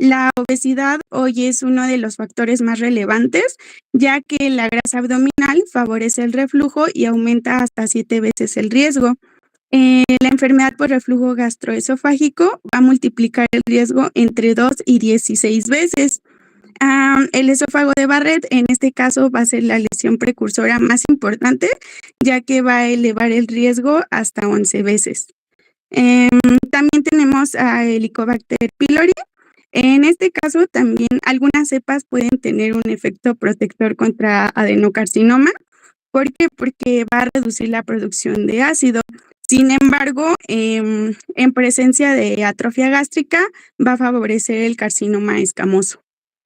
La obesidad hoy es uno de los factores más relevantes, ya que la grasa abdominal favorece el reflujo y aumenta hasta 7 veces el riesgo. La enfermedad por reflujo gastroesofágico va a multiplicar el riesgo entre 2 y 16 veces. El esófago de Barrett, en este caso, va a ser la lesión precursora más importante, ya que va a elevar el riesgo hasta 11 veces. Em, También tenemos a Helicobacter pylori. En este caso, también algunas cepas pueden tener un efecto protector contra adenocarcinoma. ¿Por qué? Porque va a reducir la producción de ácido. Sin embargo, en presencia de atrofia gástrica, va a favorecer el carcinoma escamoso.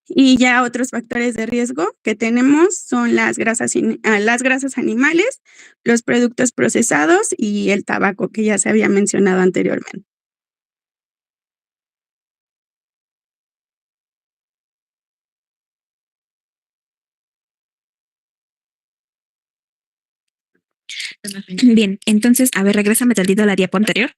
Y ya otros factores de riesgo que tenemos son las grasas animales, los productos procesados y el tabaco, que ya se había mencionado anteriormente. Bien, entonces, a ver, regrésame tantito a la diapo anterior.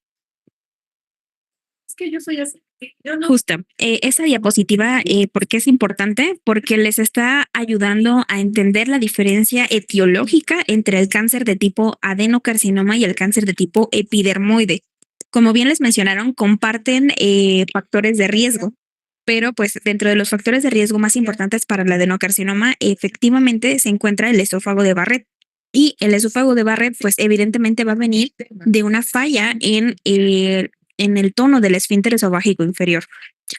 Es que yo soy así. Yo no. Justo, esa diapositiva, ¿por qué es importante? Porque les está ayudando a entender la diferencia etiológica entre el cáncer de tipo adenocarcinoma y el cáncer de tipo epidermoide. Como bien les mencionaron, comparten factores de riesgo, pero pues dentro de los factores de riesgo más importantes para el adenocarcinoma, efectivamente se encuentra el esófago de Barrett. Y el esófago de Barrett, pues evidentemente va a venir de una falla en el tono del esfínter esofágico inferior.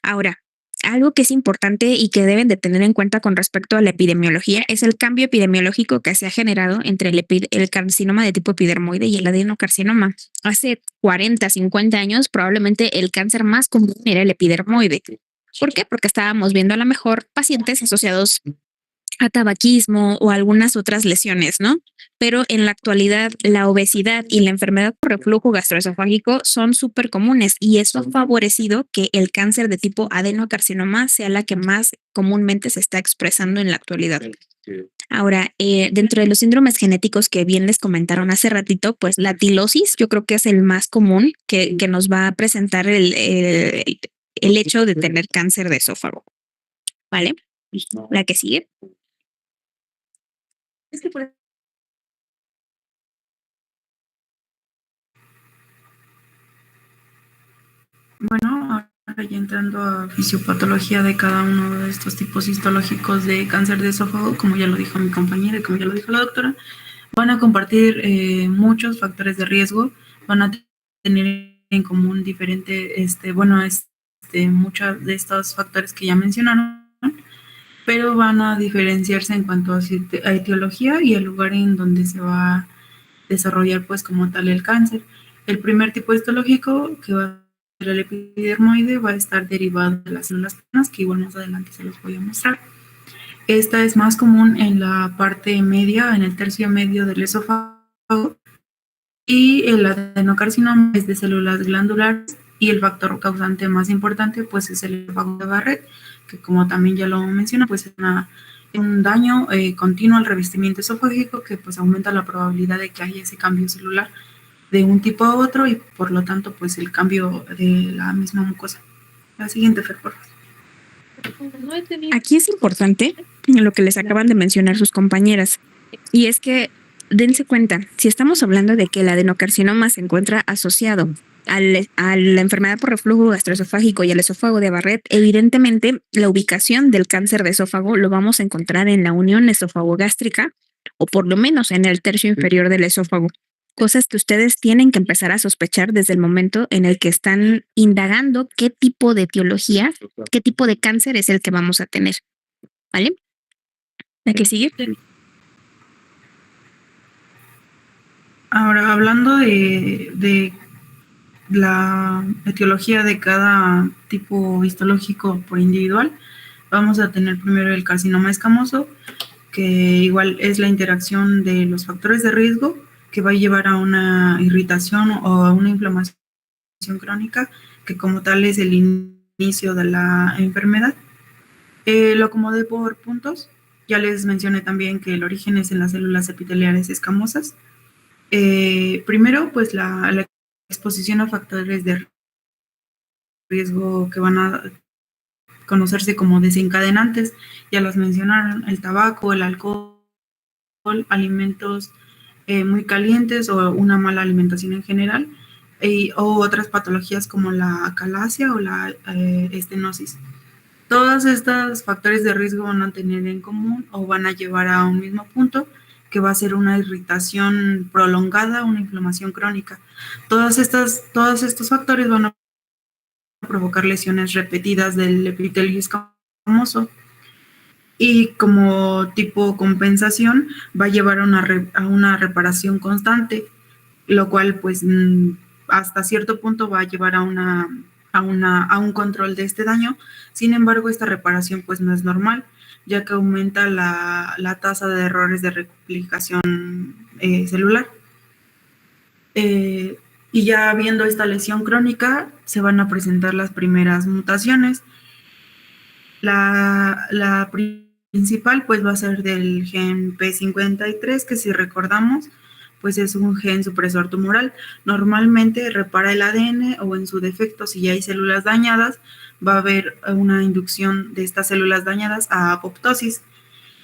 Ahora, algo que es importante y que deben de tener en cuenta con respecto a la epidemiología es el cambio epidemiológico que se ha generado entre el carcinoma de tipo epidermoide y el adenocarcinoma. Hace 40, 50 años, probablemente el cáncer más común era el epidermoide. ¿Por qué? Porque estábamos viendo a lo mejor pacientes asociados a tabaquismo o algunas otras lesiones, ¿no? Pero en la actualidad la obesidad y la enfermedad por reflujo gastroesofágico son súper comunes y eso ha favorecido que el cáncer de tipo adenocarcinoma sea la que más comúnmente se está expresando en la actualidad. Ahora, dentro de los síndromes genéticos que bien les comentaron hace ratito, pues la tilosis yo creo que es el más común que nos va a presentar el hecho de tener cáncer de esófago, ¿vale? La que sigue. Es que por Bueno, ahora ya entrando a fisiopatología de cada uno de estos tipos histológicos de cáncer de esófago, como ya lo dijo mi compañera y como ya lo dijo la doctora, van a compartir muchos factores de riesgo, van a tener en común muchos de estos factores que ya mencionaron, pero van a diferenciarse en cuanto a etiología y el lugar en donde se va a desarrollar pues como tal el cáncer. El primer tipo histológico, que va a ser el epidermoide, va a estar derivado de las células planas, que igual más adelante se los voy a mostrar. Esta es más común en la parte media, en el tercio medio del esófago, y el adenocarcinoma es de células glandulares, y el factor causante más importante pues es el esófago de Barrett, que como también ya lo mencioné, pues es un daño continuo al revestimiento esofágico que pues aumenta la probabilidad de que haya ese cambio celular de un tipo a otro y por lo tanto pues el cambio de la misma mucosa. La siguiente, Fer, por favor. Aquí es importante lo que les acaban de mencionar sus compañeras, y es que dense cuenta, si estamos hablando de que el adenocarcinoma se encuentra asociado a la enfermedad por reflujo gastroesofágico y al esófago de Barrett, evidentemente la ubicación del cáncer de esófago lo vamos a encontrar en la unión esofagogástrica o por lo menos en el tercio inferior del esófago. Cosas que ustedes tienen que empezar a sospechar desde el momento en el que están indagando qué tipo de etiología, qué tipo de cáncer es el que vamos a tener. ¿Vale? ¿La que sigue? Ahora, hablando de la etiología de cada tipo histológico por individual, vamos a tener primero el carcinoma escamoso, que igual es la interacción de los factores de riesgo que va a llevar a una irritación o a una inflamación crónica, que como tal es el inicio de la enfermedad. Lo acomodé por puntos. Ya les mencioné también que el origen es en las células epiteliales escamosas. Primero, pues la exposición a factores de riesgo que van a conocerse como desencadenantes. Ya los mencionaron: el tabaco, el alcohol, alimentos muy calientes o una mala alimentación en general, o otras patologías como la acalasia o la estenosis. Todos estos factores de riesgo van a tener en común o van a llevar a un mismo punto, que va a ser una irritación prolongada, una inflamación crónica. Todos estos factores van a provocar lesiones repetidas del epitelio escamoso, y como tipo compensación va a llevar a una reparación constante, lo cual pues hasta cierto punto va a llevar a un control de este daño. Sin embargo, esta reparación pues no es normal, ya que aumenta la tasa de errores de replicación celular. Y ya viendo esta lesión crónica, se van a presentar las primeras mutaciones. La principal pues va a ser del gen P53, que si recordamos pues es un gen supresor tumoral. Normalmente repara el ADN, o en su defecto, si ya hay células dañadas, va a haber una inducción de estas células dañadas a apoptosis.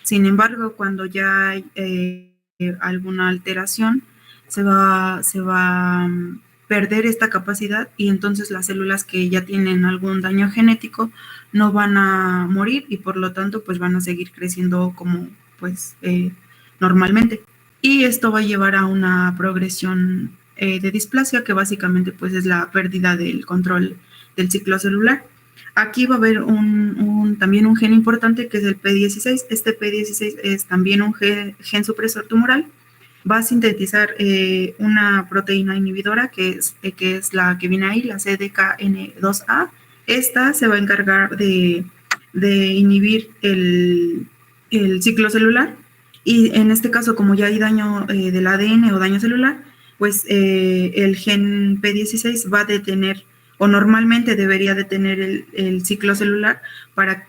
Sin embargo, cuando ya hay alguna alteración, se va a perder esta capacidad, y entonces las células que ya tienen algún daño genético no van a morir, y por lo tanto pues van a seguir creciendo como pues normalmente. Y esto va a llevar a una progresión de displasia, que básicamente pues es la pérdida del control del ciclo celular. Aquí va a haber también un gen importante, que es el P16. Este P16 es también un gen supresor tumoral. Va a sintetizar una proteína inhibidora, que es la que viene ahí, la CDKN2A. Esta se va a encargar de inhibir el ciclo celular, y en este caso, como ya hay daño del ADN o daño celular, pues el gen P16 va a detener, o normalmente debería detener el ciclo celular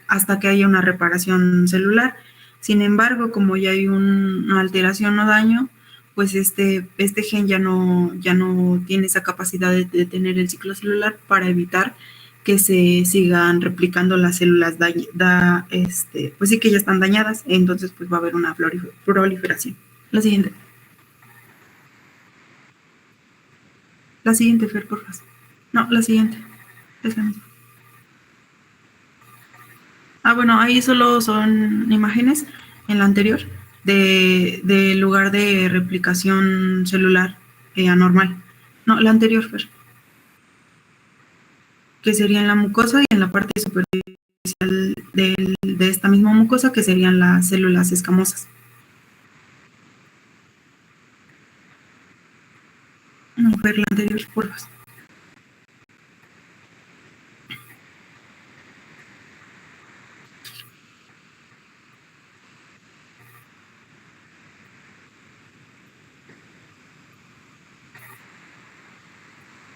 hasta que haya una reparación celular. Sin embargo, como ya hay una alteración o daño, pues este gen ya no tiene esa capacidad de detener el ciclo celular, para evitar que se sigan replicando las células pues sí, que ya están dañadas. Entonces pues va a haber una proliferación. La siguiente, Fer, por favor. No, la siguiente. Es la misma. Bueno, ahí solo son imágenes en la anterior del lugar de replicación celular anormal. No, la anterior, Fer, que sería en la mucosa y en la parte superficial de esta misma mucosa, que serían las células escamosas. No, Fer, la anterior, por favor.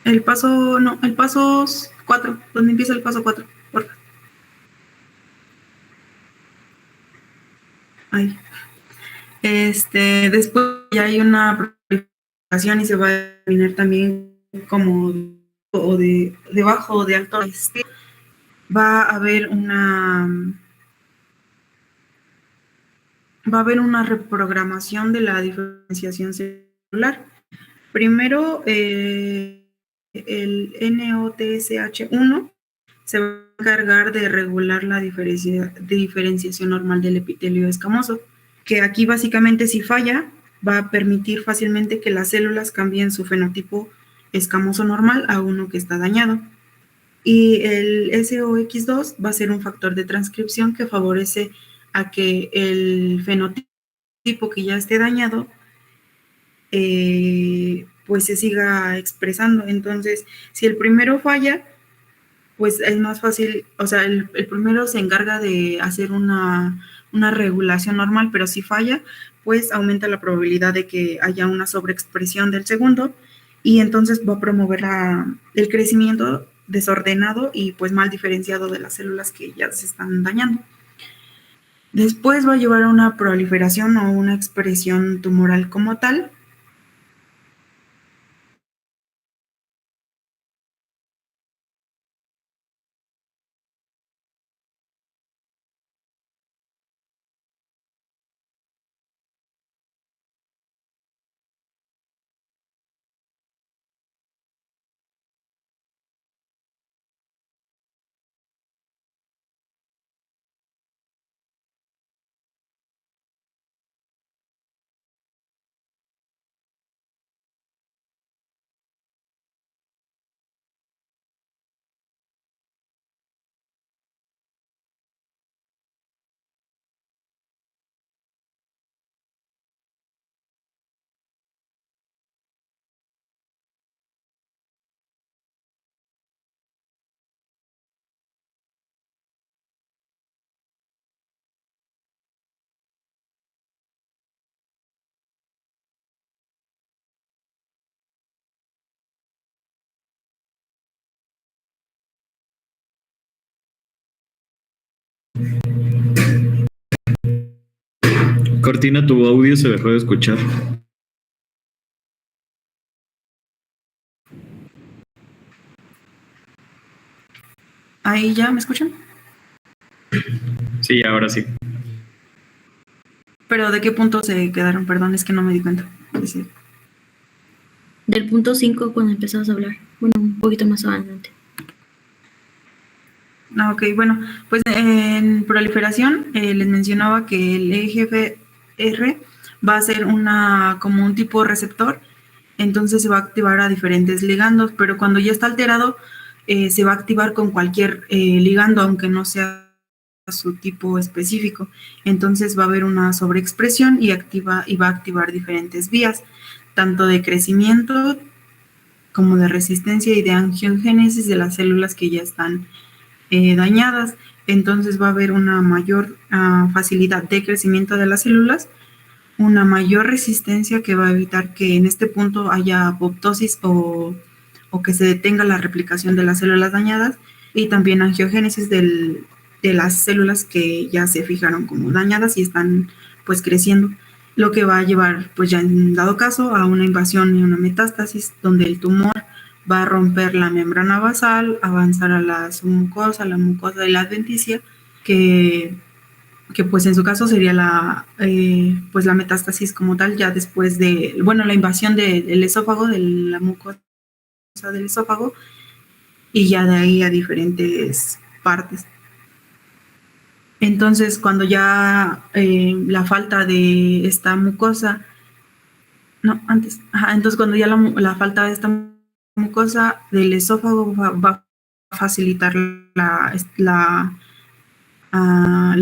El paso 4, donde empieza el paso 4, por favor. Ahí. Después ya hay una proliferación, y se va a determinar también como o de bajo o de alto. Va a haber una reprogramación de la diferenciación celular. Primero, el NOTSH1 se va a encargar de regular la diferenciación normal del epitelio escamoso, que aquí básicamente, si falla, va a permitir fácilmente que las células cambien su fenotipo escamoso normal a uno que está dañado. Y el SOX2 va a ser un factor de transcripción que favorece a que el fenotipo que ya esté dañado pues se siga expresando. Entonces, si el primero falla, pues es más fácil, o sea, el primero se encarga de hacer una regulación normal, pero si falla, pues aumenta la probabilidad de que haya una sobreexpresión del segundo, y entonces va a promover el crecimiento desordenado y pues mal diferenciado de las células que ya se están dañando. Después va a llevar a una proliferación o una expresión tumoral como tal, Cortina, tu audio se dejó de escuchar. ¿Ahí ya me escuchan? Sí, ahora sí. ¿Pero de qué punto se quedaron? Perdón, es que no me di cuenta. Sí. Del punto 5 cuando empezamos a hablar. Bueno, un poquito más adelante. Ah, ok, bueno, pues en proliferación les mencionaba que el EGFR va a ser como un tipo receptor, entonces se va a activar a diferentes ligandos, pero cuando ya está alterado se va a activar con cualquier ligando, aunque no sea su tipo específico. Entonces va a haber una sobreexpresión y va a activar diferentes vías, tanto de crecimiento como de resistencia y de angiogénesis de las células que ya están dañadas. Entonces va a haber una mayor facilidad de crecimiento de las células, una mayor resistencia que va a evitar que en este punto haya apoptosis o que se detenga la replicación de las células dañadas, y también angiogénesis de las células que ya se fijaron como dañadas y están pues creciendo, lo que va a llevar pues ya en dado caso a una invasión y una metástasis donde el tumor va a romper la membrana basal, avanzar a la submucosa, la mucosa de la adventicia, que pues en su caso sería pues la metástasis como tal, ya después de, bueno, la invasión del esófago, de la mucosa del esófago, y ya de ahí a diferentes partes. Entonces, cuando ya la falta de esta mucosa, entonces cuando ya la falta de esta mucosa del esófago va a facilitar la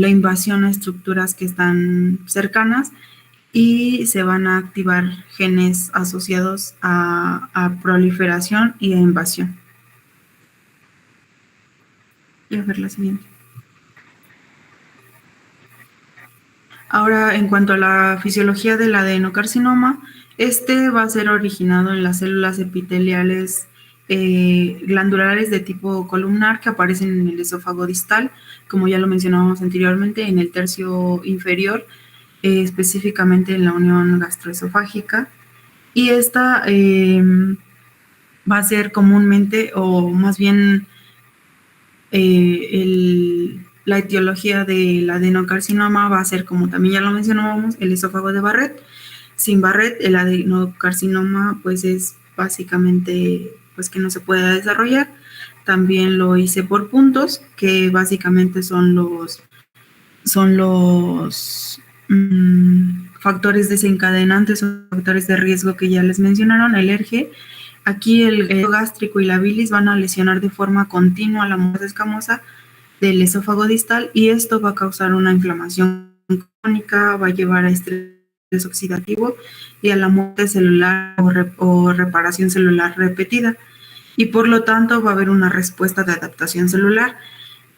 invasión a estructuras que están cercanas y se van a activar genes asociados a proliferación y a invasión. Voy a ver la siguiente. Ahora, en cuanto a la fisiología del adenocarcinoma, este va a ser originado en las células epiteliales glandulares de tipo columnar que aparecen en el esófago distal, como ya lo mencionábamos anteriormente, en el tercio inferior, específicamente en la unión gastroesofágica. Y esta va a ser comúnmente, o más bien la etiología del adenocarcinoma va a ser, como también ya lo mencionábamos, el esófago de Barrett. Sin Barrett, el adenocarcinoma pues es básicamente pues que no se pueda desarrollar. También lo hice por puntos, que básicamente son los factores desencadenantes o factores de riesgo que ya les mencionaron, el ERGE. Aquí el gástrico y la bilis van a lesionar de forma continua la mucosa escamosa del esófago distal, y esto va a causar una inflamación crónica, va a llevar a estrés oxidativo y a la muerte celular o reparación celular repetida, y por lo tanto va a haber una respuesta de adaptación celular.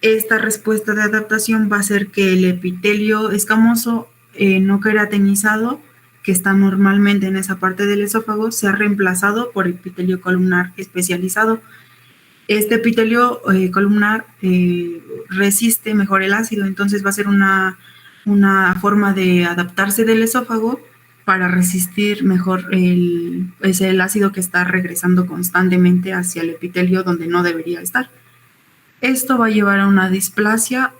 Esta respuesta de adaptación va a hacer que el epitelio escamoso no queratinizado, que está normalmente en esa parte del esófago, sea reemplazado por epitelio columnar especializado. Este epitelio columnar resiste mejor el ácido, entonces va a ser una forma de adaptarse del esófago para resistir mejor el ácido que está regresando constantemente hacia el epitelio donde no debería estar. Esto va a llevar a una displasia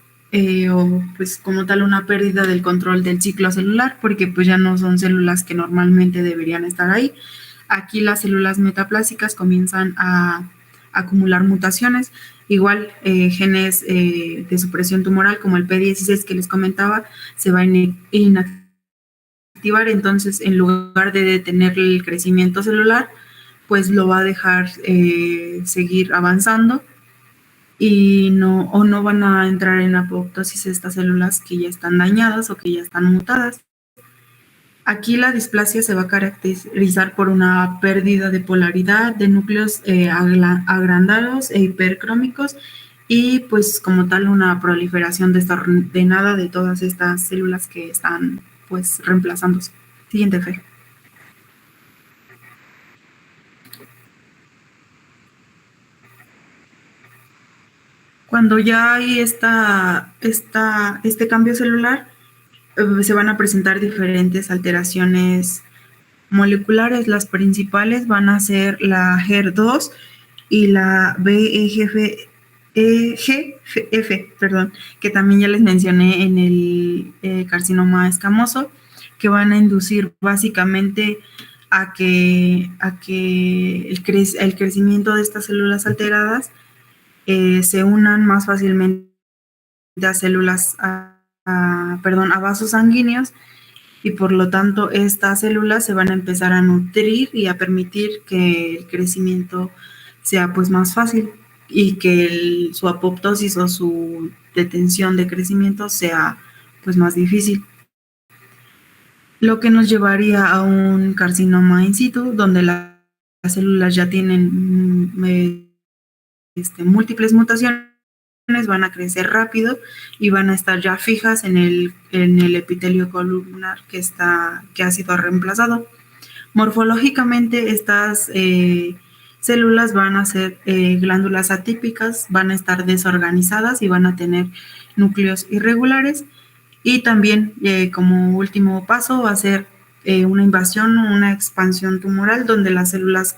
o pues como tal una pérdida del control del ciclo celular, porque pues ya no son células que normalmente deberían estar ahí. Aquí las células metaplásicas comienzan a acumular mutaciones, igual genes de supresión tumoral como el P16 que les comentaba se va a inactivar, entonces en lugar de detener el crecimiento celular, pues lo va a dejar seguir avanzando, y no van a entrar en apoptosis estas células que ya están dañadas o que ya están mutadas. Aquí la displasia se va a caracterizar por una pérdida de polaridad de núcleos agrandados e hipercrómicos, y pues como tal una proliferación desordenada de todas estas células que están pues reemplazándose. Siguiente, Fer. Cuando ya hay este cambio celular, se van a presentar diferentes alteraciones moleculares. Las principales van a ser la HER2 y la VEGF, perdón, que también ya les mencioné en el carcinoma escamoso, que van a inducir básicamente a que el crecimiento de estas células alteradas se unan más fácilmente a células, a vasos sanguíneos, y por lo tanto estas células se van a empezar a nutrir y a permitir que el crecimiento sea pues más fácil y que su apoptosis o su detención de crecimiento sea pues más difícil. Lo que nos llevaría a un carcinoma in situ, donde las células ya tienen múltiples mutaciones, van a crecer rápido y van a estar ya fijas en el epitelio columnar que ha sido reemplazado. Morfológicamente estas células van a ser glándulas atípicas, van a estar desorganizadas y van a tener núcleos irregulares, y también como último paso va a ser una invasión o una expansión tumoral, donde las células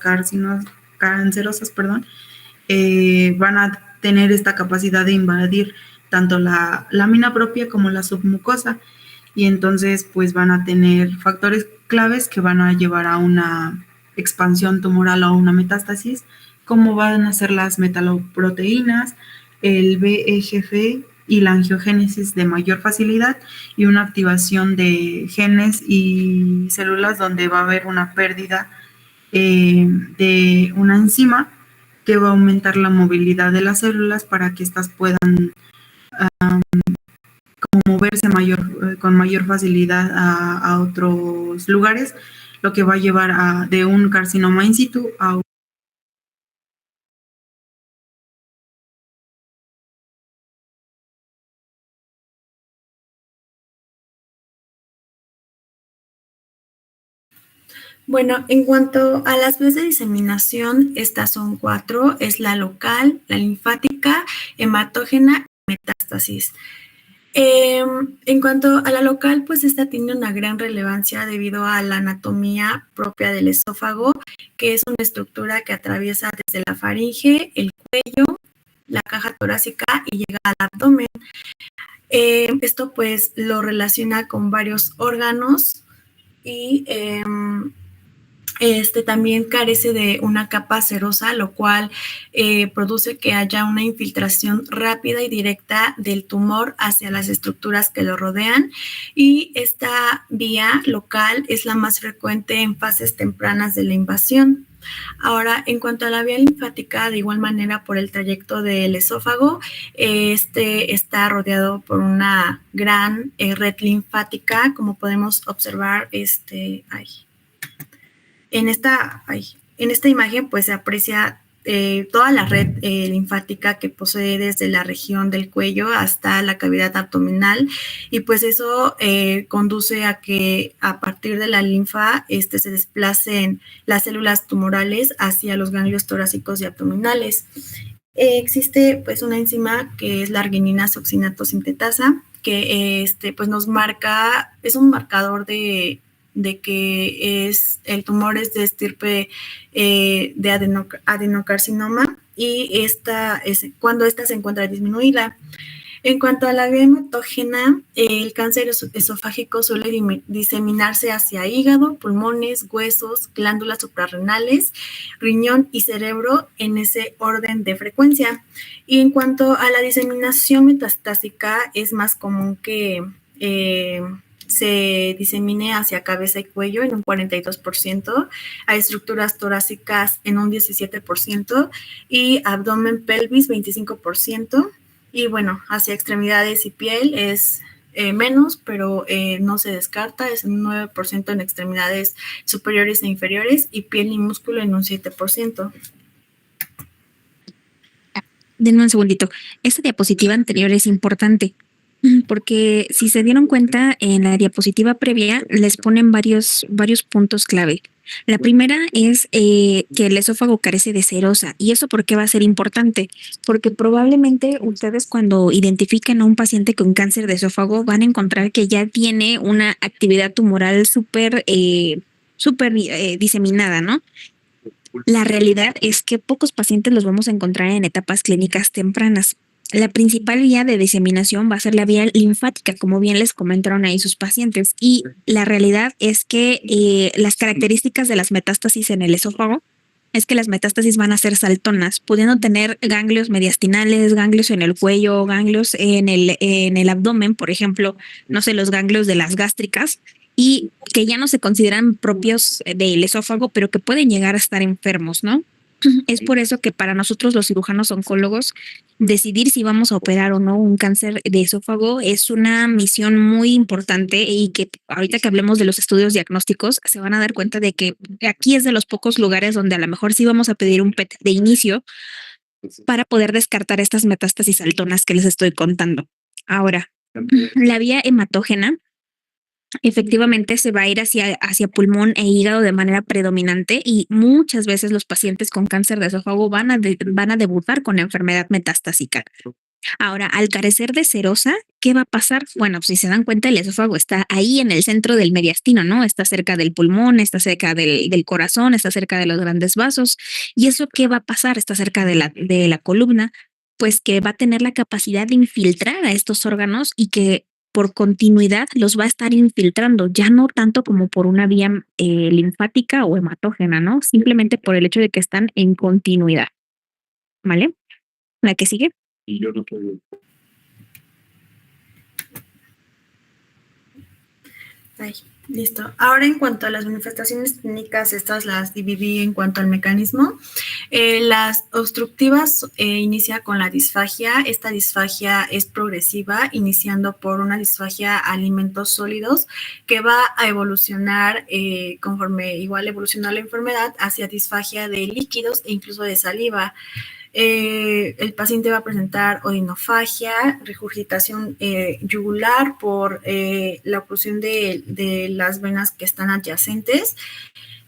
cancerosas van a tener esta capacidad de invadir tanto la lámina propia como la submucosa, y entonces pues van a tener factores claves que van a llevar a una expansión tumoral o a una metástasis, como van a ser las metaloproteínas, el VEGF y la angiogénesis de mayor facilidad, y una activación de genes y células donde va a haber una pérdida de una enzima que va a aumentar la movilidad de las células para que éstas puedan como moverse con mayor facilidad a otros lugares, lo que va a llevar de un carcinoma in situ a Bueno, en cuanto a las vías de diseminación, estas son 4, es la local, la linfática, hematógena y metástasis. En cuanto a la local, pues esta tiene una gran relevancia debido a la anatomía propia del esófago, que es una estructura que atraviesa desde la faringe, el cuello, la caja torácica y llega al abdomen. Esto pues lo relaciona con varios órganos y también carece de una capa serosa, lo cual produce que haya una infiltración rápida y directa del tumor hacia las estructuras que lo rodean, y esta vía local es la más frecuente en fases tempranas de la invasión. Ahora, en cuanto a la vía linfática, de igual manera por el trayecto del esófago, está rodeado por una gran red linfática, como podemos observar. En esta imagen pues se aprecia toda la red linfática que posee desde la región del cuello hasta la cavidad abdominal, y pues eso conduce a que a partir de la linfa se desplacen las células tumorales hacia los ganglios torácicos y abdominales. Existe pues una enzima que es la arginina succinato sintetasa, que pues nos marca, es un marcador de que el tumor es de estirpe de adenocarcinoma, y cuando esta se encuentra disminuida. En cuanto a la vía hematógena, el cáncer esofágico suele diseminarse hacia hígado, pulmones, huesos, glándulas suprarrenales, riñón y cerebro, en ese orden de frecuencia. Y en cuanto a la diseminación metastásica, es más común que se disemine hacia cabeza y cuello en un 42%, a estructuras torácicas en un 17% y abdomen, pelvis 25%. Y bueno, hacia extremidades y piel es menos, pero no se descarta, es un 9% en extremidades superiores e inferiores, y piel y músculo en un 7%. Denme un segundito. Esta diapositiva anterior es importante Porque si se dieron cuenta en la diapositiva previa, les ponen varios puntos clave. La primera es que el esófago carece de serosa. ¿Y eso por qué va a ser importante? Porque probablemente ustedes cuando identifiquen a un paciente con cáncer de esófago van a encontrar que ya tiene una actividad tumoral súper diseminada, ¿no? La realidad es que pocos pacientes los vamos a encontrar en etapas clínicas tempranas. La principal vía de diseminación va a ser la vía linfática, como bien les comentaron ahí sus pacientes. Y la realidad es que las características de las metástasis en el esófago es que las metástasis van a ser saltonas, pudiendo tener ganglios mediastinales, ganglios en el cuello, ganglios en el abdomen, por ejemplo, no sé, los ganglios de las gástricas, y que ya no se consideran propios del esófago, pero que pueden llegar a estar enfermos, ¿no? Es por eso que para nosotros los cirujanos oncólogos decidir si vamos a operar o no un cáncer de esófago es una misión muy importante y que ahorita que hablemos de los estudios diagnósticos se van a dar cuenta de que aquí es de los pocos lugares donde a lo mejor sí vamos a pedir un PET de inicio para poder descartar estas metástasis saltonas que les estoy contando. Ahora, la vía hematógena efectivamente se va a ir hacia pulmón e hígado de manera predominante y muchas veces los pacientes con cáncer de esófago van a debutar con enfermedad metastásica. Ahora, al carecer de serosa, ¿qué va a pasar? Bueno, pues si se dan cuenta, el esófago está ahí en el centro del mediastino, ¿no? Está cerca del pulmón, está cerca del corazón, está cerca de los grandes vasos. ¿Y eso qué va a pasar? Está cerca de la columna, pues que va a tener la capacidad de infiltrar a estos órganos y que por continuidad los va a estar infiltrando, ya no tanto como por una vía linfática o hematógena, ¿no? Simplemente por el hecho de que están en continuidad. ¿Vale? La que sigue. Ay, listo. Ahora, en cuanto a las manifestaciones clínicas, estas las dividí en cuanto al mecanismo. Las obstructivas inicia con la disfagia. Esta disfagia es progresiva, iniciando por una disfagia a alimentos sólidos que va a evolucionar conforme igual evoluciona la enfermedad hacia disfagia de líquidos e incluso de saliva. El paciente va a presentar odinofagia, regurgitación yugular por la oclusión de las venas que están adyacentes.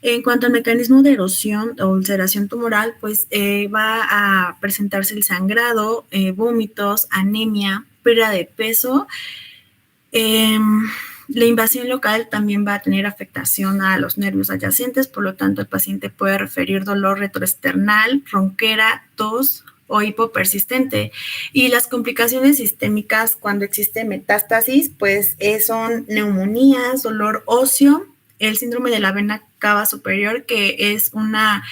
En cuanto al mecanismo de erosión o ulceración tumoral, pues va a presentarse el sangrado, vómitos, anemia, pérdida de peso. La invasión local también va a tener afectación a los nervios adyacentes, por lo tanto el paciente puede referir dolor retroesternal, ronquera, tos o hipopersistente. Y las complicaciones sistémicas cuando existe metástasis, pues son neumonías, dolor óseo, el síndrome de la vena cava superior, que es una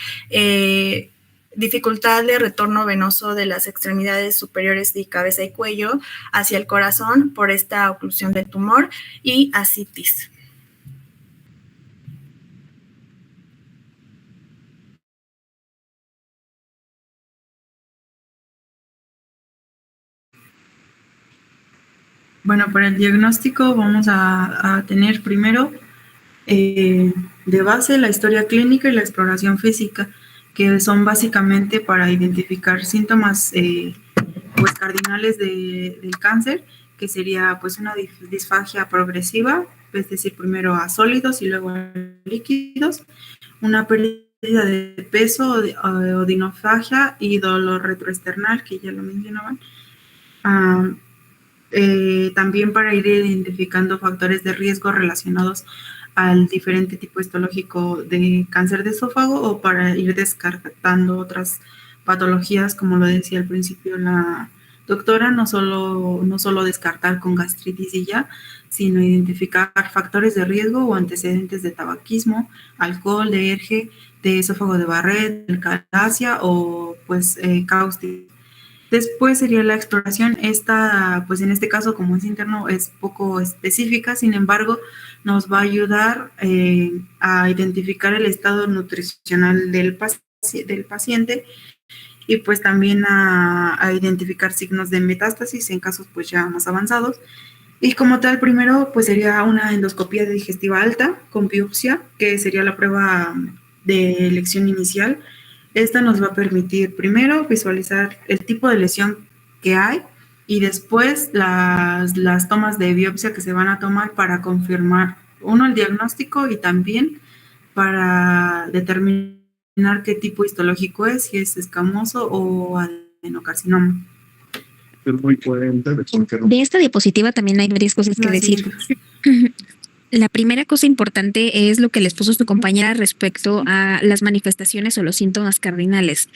dificultad de retorno venoso de las extremidades superiores de cabeza y cuello hacia el corazón por esta oclusión del tumor, y ascitis. Bueno, para el diagnóstico vamos a tener primero de base la historia clínica y la exploración física, que son básicamente para identificar síntomas pues cardinales del cáncer, que sería pues una disfagia progresiva, es decir, primero a sólidos y luego a líquidos, una pérdida de peso, odinofagia y dolor retroesternal, que ya lo mencionaban. También para ir identificando factores de riesgo relacionados al diferente tipo histológico de cáncer de esófago, o para ir descartando otras patologías, como lo decía al principio la doctora, no solo descartar con gastritis y ya, sino identificar factores de riesgo o antecedentes de tabaquismo, alcohol, de ERGE, de esófago de Barrett, de alcalasia o pues cáustica. Después sería la exploración. Esta, pues en este caso, como es interno, es poco específica, sin embargo, nos va a ayudar a identificar el estado nutricional del paciente y pues también a identificar signos de metástasis en casos pues ya más avanzados. Y como tal, primero pues sería una endoscopía digestiva alta con biopsia, que sería la prueba de elección inicial. Esta nos va a permitir primero visualizar el tipo de lesión que hay y después las tomas de biopsia que se van a tomar para confirmar, uno, el diagnóstico y también para determinar qué tipo histológico es, si es escamoso o adenocarcinoma. De esta diapositiva también hay varias cosas que decir. La primera cosa importante es lo que les puso su compañera respecto a las manifestaciones o los síntomas cardinales.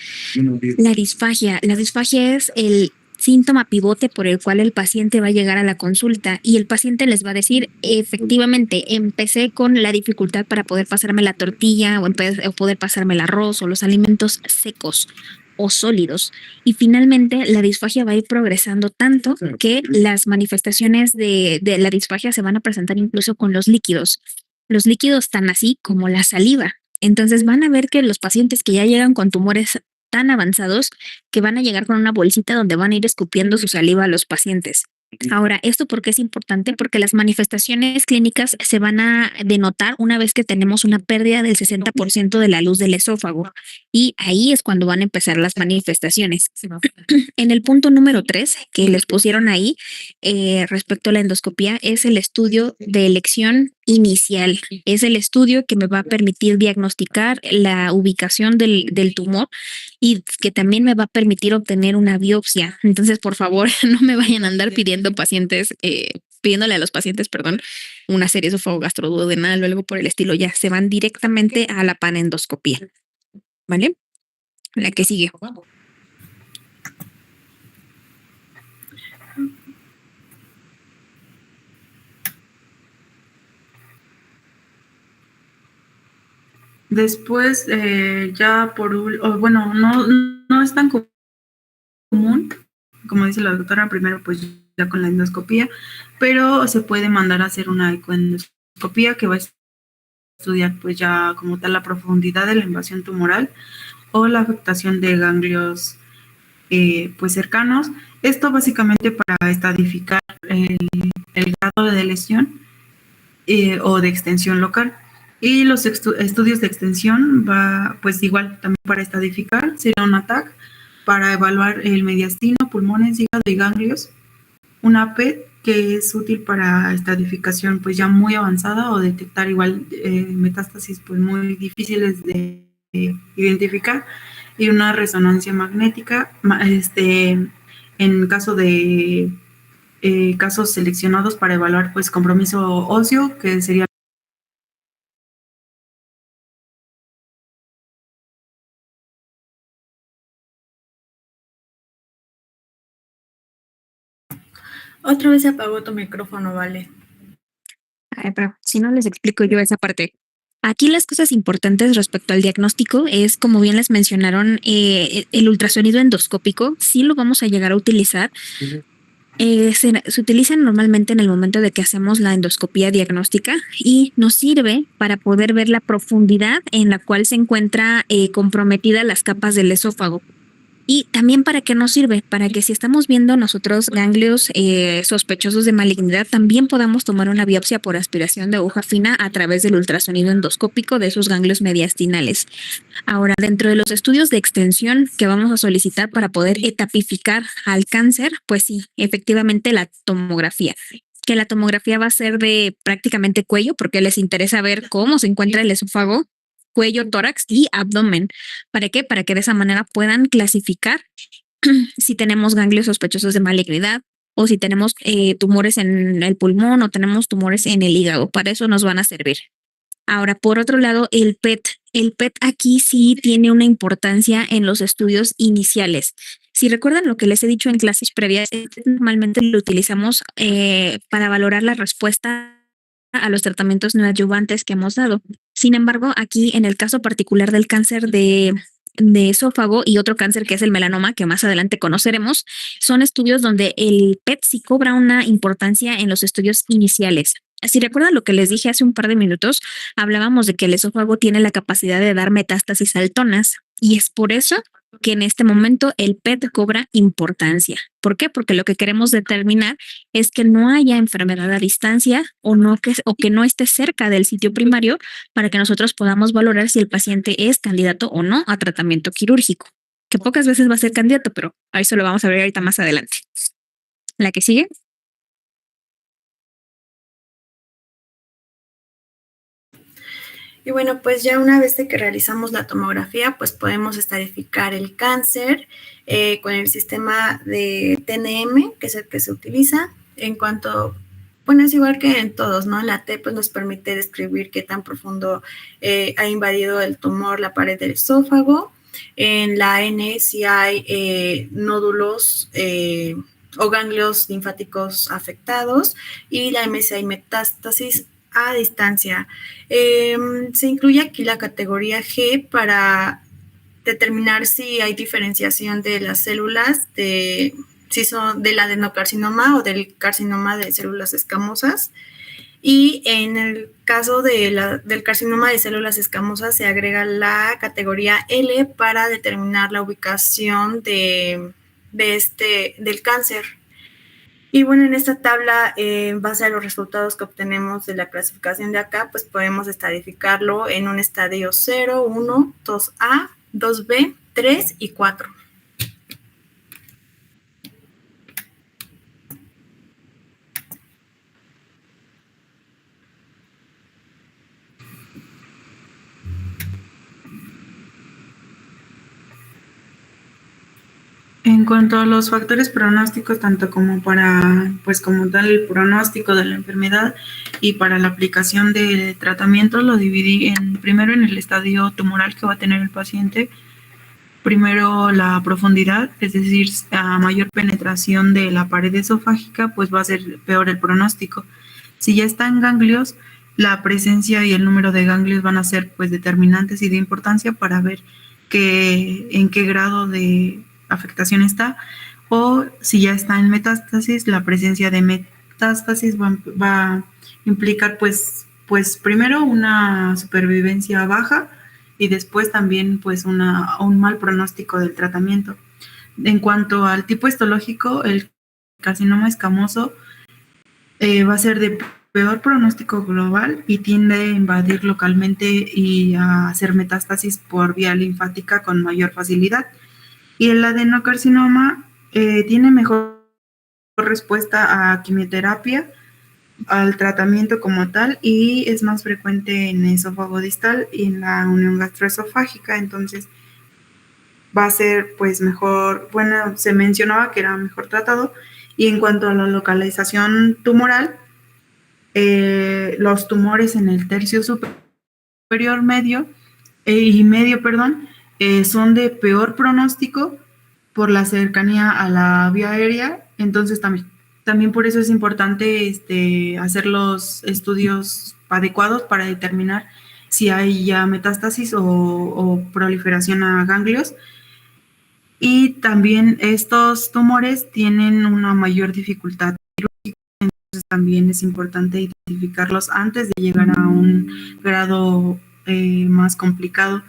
La disfagia. La disfagia es el síntoma pivote por el cual el paciente va a llegar a la consulta y el paciente les va a decir, efectivamente, empecé con la dificultad para poder pasarme la tortilla o poder pasarme el arroz o los alimentos secos o sólidos. Y finalmente la disfagia va a ir progresando tanto que las manifestaciones de la disfagia se van a presentar incluso con los líquidos. Los líquidos tan así como la saliva. Entonces van a ver que los pacientes que ya llegan con tumores tan avanzados que van a llegar con una bolsita donde van a ir escupiendo su saliva a los pacientes. Ahora, ¿esto por qué es importante? Porque las manifestaciones clínicas se van a denotar una vez que tenemos una pérdida del 60% de la luz del esófago y ahí es cuando van a empezar las manifestaciones. En el punto número 3 que les pusieron ahí respecto a la endoscopía es el estudio de elección inicial. Es el estudio que me va a permitir diagnosticar la ubicación del tumor y que también me va a permitir obtener una biopsia. Entonces, por favor, no me vayan a andar pidiéndole a los pacientes, una serie esofagogastroduodenal o algo por el estilo. Ya se van directamente a la panendoscopía. ¿Vale? La que sigue. Después, ya no es tan común, como dice la doctora, primero pues ya con la endoscopía, pero se puede mandar a hacer una ecoendoscopía que va a estudiar pues ya como tal la profundidad de la invasión tumoral o la afectación de ganglios pues cercanos. Esto básicamente para estadificar el grado de lesión o de extensión local. Y los estudios de extensión va pues igual también para estadificar, sería un ATAC para evaluar el mediastino, pulmones, hígado y ganglios. Una PET que es útil para estadificación pues ya muy avanzada o detectar igual metástasis pues muy difíciles de identificar, y una resonancia magnética en caso de casos seleccionados para evaluar pues compromiso óseo, que sería Otra vez se apagó tu micrófono, Vale. Pero si no les explico yo esa parte. Aquí las cosas importantes respecto al diagnóstico es, como bien les mencionaron, el ultrasonido endoscópico sí lo vamos a llegar a utilizar. Se utiliza normalmente en el momento de que hacemos la endoscopía diagnóstica y nos sirve para poder ver la profundidad en la cual se encuentra comprometida las capas del esófago. Y también para qué nos sirve, para que si estamos viendo nosotros ganglios sospechosos de malignidad, también podamos tomar una biopsia por aspiración de aguja fina a través del ultrasonido endoscópico de esos ganglios mediastinales. Ahora, dentro de los estudios de extensión que vamos a solicitar para poder etapificar al cáncer, pues sí, efectivamente la tomografía. Que la tomografía va a ser de prácticamente cuello, porque les interesa ver cómo se encuentra el esófago, cuello, tórax y abdomen. ¿Para qué? Para que de esa manera puedan clasificar si tenemos ganglios sospechosos de malignidad o si tenemos tumores en el pulmón o tenemos tumores en el hígado. Para eso nos van a servir. Ahora, por otro lado, el PET. El PET aquí sí tiene una importancia en los estudios iniciales. Si recuerdan lo que les he dicho en clases previas, normalmente lo utilizamos para valorar la respuesta a los tratamientos neoadyuvantes que hemos dado. Sin embargo, aquí en el caso particular del cáncer de esófago y otro cáncer que es el melanoma, que más adelante conoceremos, son estudios donde el PET sí cobra una importancia en los estudios iniciales. Si recuerdan lo que les dije hace un par de minutos, hablábamos de que el esófago tiene la capacidad de dar metástasis saltonas y es por eso que en este momento el PET cobra importancia. ¿Por qué? Porque lo que queremos determinar es que no haya enfermedad a distancia o que no esté cerca del sitio primario para que nosotros podamos valorar si el paciente es candidato o no a tratamiento quirúrgico, que pocas veces va a ser candidato, pero a eso lo vamos a ver ahorita más adelante. La que sigue. Y bueno, pues ya una vez de que realizamos la tomografía, pues podemos estadificar el cáncer con el sistema de TNM, que es el que se utiliza. En cuanto, bueno, es igual que en todos, ¿no? La T pues nos permite describir qué tan profundo ha invadido el tumor la pared del esófago. En la N si hay nódulos o ganglios linfáticos afectados, y la M si hay metástasis a distancia. Se incluye aquí la categoría G para determinar si hay diferenciación de las células, si son del adenocarcinoma o del carcinoma de células escamosas. Y en el caso del carcinoma de células escamosas se agrega la categoría L para determinar la ubicación del cáncer. Y bueno, en esta tabla, en base a los resultados que obtenemos de la clasificación de acá, pues podemos estadificarlo en un estadio 0, 1, 2A, 2B, 3 y 4. En cuanto a los factores pronósticos, tanto como para, pues como tal, el pronóstico de la enfermedad y para la aplicación de tratamiento, lo dividí primero en el estadio tumoral que va a tener el paciente. Primero la profundidad, es decir, a mayor penetración de la pared esofágica, pues va a ser peor el pronóstico. Si ya está en ganglios, la presencia y el número de ganglios van a ser pues determinantes y de importancia para ver en qué grado de afectación está, o si ya está en metástasis, la presencia de metástasis va a implicar pues primero una supervivencia baja y después también pues un mal pronóstico del tratamiento. En cuanto al tipo histológico, el carcinoma escamoso va a ser de peor pronóstico global y tiende a invadir localmente y a hacer metástasis por vía linfática con mayor facilidad. Y el adenocarcinoma tiene mejor respuesta a quimioterapia, al tratamiento como tal, y es más frecuente en esófago distal y en la unión gastroesofágica. Entonces va a ser pues mejor, bueno, se mencionaba que era mejor tratado. Y en cuanto a la localización tumoral, los tumores en el tercio superior medio son de peor pronóstico por la cercanía a la vía aérea. Entonces también por eso es importante hacer los estudios adecuados para determinar si hay ya metástasis o proliferación a ganglios. Y también estos tumores tienen una mayor dificultad quirúrgica, entonces también es importante identificarlos antes de llegar a un grado más complicado.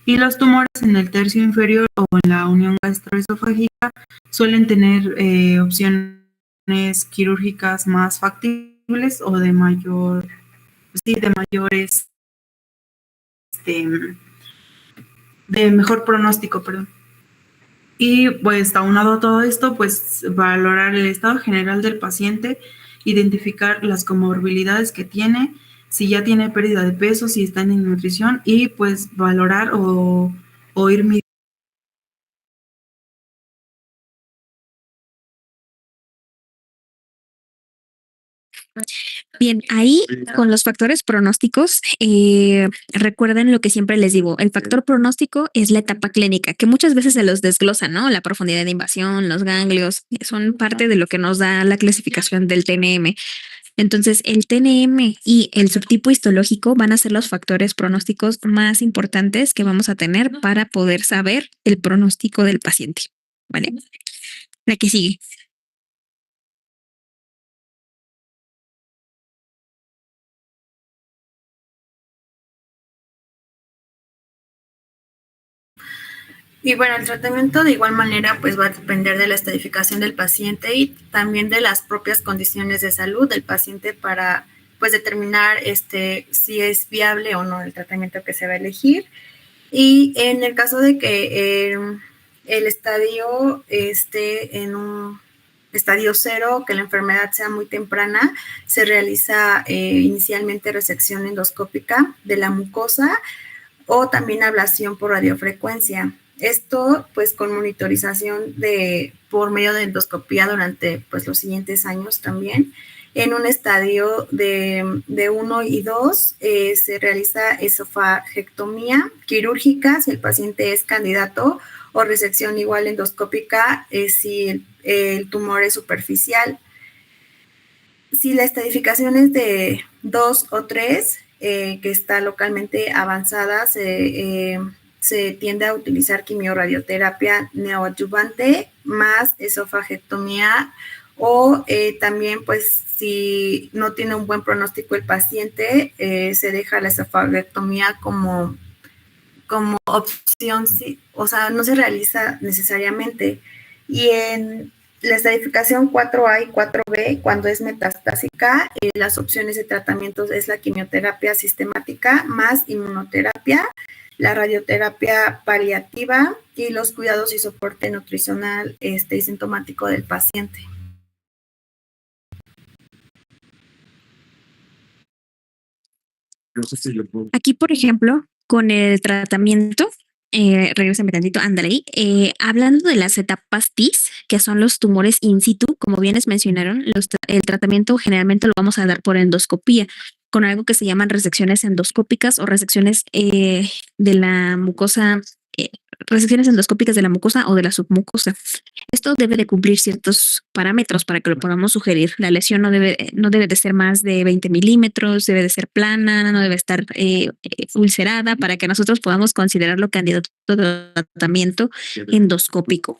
Y los tumores en el tercio inferior o en la unión gastroesofágica suelen tener opciones quirúrgicas más factibles o de de mejor pronóstico, perdón. Y pues aunado a todo esto, pues valorar el estado general del paciente, identificar las comorbilidades que tiene, si ya tiene pérdida de peso, si está en nutrición, y pues valorar o ir midiendo. Bien, ahí con los factores pronósticos, recuerden lo que siempre les digo, el factor pronóstico es la etapa clínica, que muchas veces se los desglosan, ¿no? La profundidad de invasión, los ganglios, son parte de lo que nos da la clasificación del TNM. Entonces, el TNM y el subtipo histológico van a ser los factores pronósticos más importantes que vamos a tener para poder saber el pronóstico del paciente, ¿vale? La que sigue. Y bueno, el tratamiento de igual manera pues va a depender de la estadificación del paciente y también de las propias condiciones de salud del paciente para pues determinar si es viable o no el tratamiento que se va a elegir. Y en el caso de que el estadio esté en un estadio 0, que la enfermedad sea muy temprana, se realiza inicialmente resección endoscópica de la mucosa o también ablación por radiofrecuencia. Esto pues con monitorización por medio de endoscopía durante pues los siguientes años también. En un estadio de 1 y 2 se realiza esofagectomía quirúrgica si el paciente es candidato o resección igual endoscópica si el tumor es superficial. Si la estadificación es de 2 o 3, que está localmente avanzada, se tiende a utilizar quimiorradioterapia neoadyuvante más esofagectomía o también pues si no tiene un buen pronóstico el paciente, se deja la esofagectomía como opción, sí, o sea, no se realiza necesariamente. Y en la estadificación 4A y 4B, cuando es metastásica, las opciones de tratamiento es la quimioterapia sistemática más inmunoterapia, la radioterapia paliativa y los cuidados y soporte nutricional y sintomático del paciente. Aquí, por ejemplo, con el tratamiento, regrésame tantito, ándale ahí, hablando de las etapas TIS, que son los tumores in situ, como bien les mencionaron, el tratamiento generalmente lo vamos a dar por endoscopía, con algo que se llaman resecciones endoscópicas o resecciones de la mucosa, resecciones endoscópicas de la mucosa o de la submucosa. Esto debe de cumplir ciertos parámetros para que lo podamos sugerir. La lesión no debe de ser más de 20 milímetros, debe de ser plana, no debe estar ulcerada para que nosotros podamos considerarlo candidato a tratamiento endoscópico.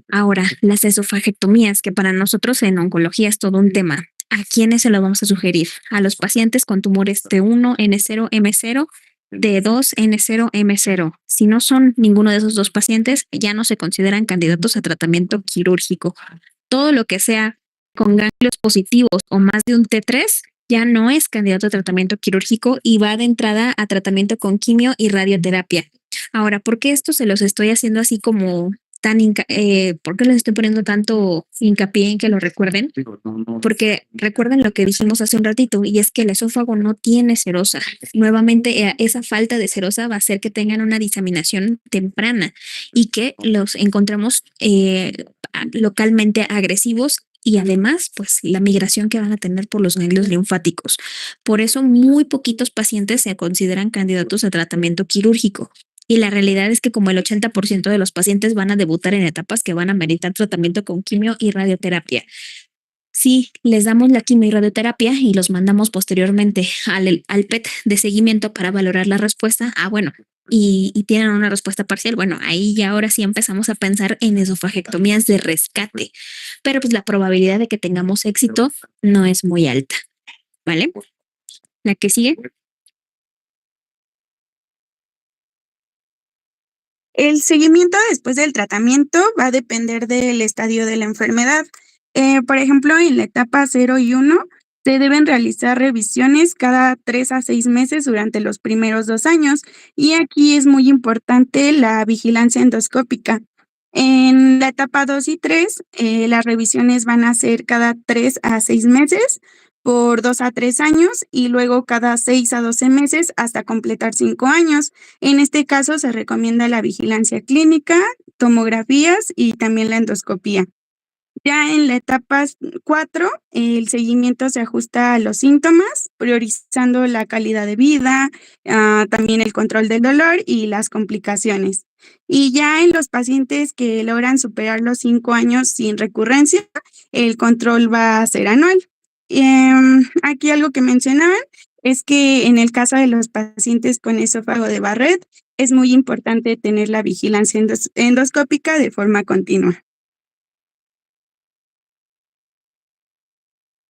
Ahora, las esofagectomías, que para nosotros en oncología es todo un tema. ¿A quiénes se lo vamos a sugerir? A los pacientes con tumores T1, N0, M0, T2, N0, M0. Si no son ninguno de esos dos pacientes, ya no se consideran candidatos a tratamiento quirúrgico. Todo lo que sea con ganglios positivos o más de un T3 ya no es candidato a tratamiento quirúrgico y va de entrada a tratamiento con quimio y radioterapia. Ahora, ¿por qué esto se los estoy haciendo así como ¿por qué les estoy poniendo tanto hincapié en que lo recuerden? Porque recuerden lo que dijimos hace un ratito, y es que el esófago no tiene serosa. Nuevamente, esa falta de serosa va a hacer que tengan una diseminación temprana y que los encontremos localmente agresivos y además, pues la migración que van a tener por los ganglios linfáticos. Por eso, muy poquitos pacientes se consideran candidatos a tratamiento quirúrgico. Y la realidad es que como el 80% de los pacientes van a debutar en etapas que van a meritar tratamiento con quimio y radioterapia. Si les damos la quimio y radioterapia y los mandamos posteriormente al PET de seguimiento para valorar la respuesta, bueno, y tienen una respuesta parcial, bueno, ahí ya ahora sí empezamos a pensar en esofagectomías de rescate, pero pues la probabilidad de que tengamos éxito no es muy alta, ¿vale? La que sigue. El seguimiento después del tratamiento va a depender del estadio de la enfermedad. Por ejemplo, en la etapa 0 y 1 se deben realizar revisiones cada 3 a 6 meses durante los primeros 2 años, y aquí es muy importante la vigilancia endoscópica. En la etapa 2 y 3, las revisiones van a ser cada 3 a 6 meses por 2 a 3 años y luego cada 6 a 12 meses hasta completar 5 años. En este caso se recomienda la vigilancia clínica, tomografías y también la endoscopía. Ya en la etapa 4, el seguimiento se ajusta a los síntomas, priorizando la calidad de vida, también el control del dolor y las complicaciones. Y ya en los pacientes que logran superar los 5 años sin recurrencia, el control va a ser anual. Aquí algo que mencionaban es que en el caso de los pacientes con esófago de Barrett, es muy importante tener la vigilancia endoscópica de forma continua.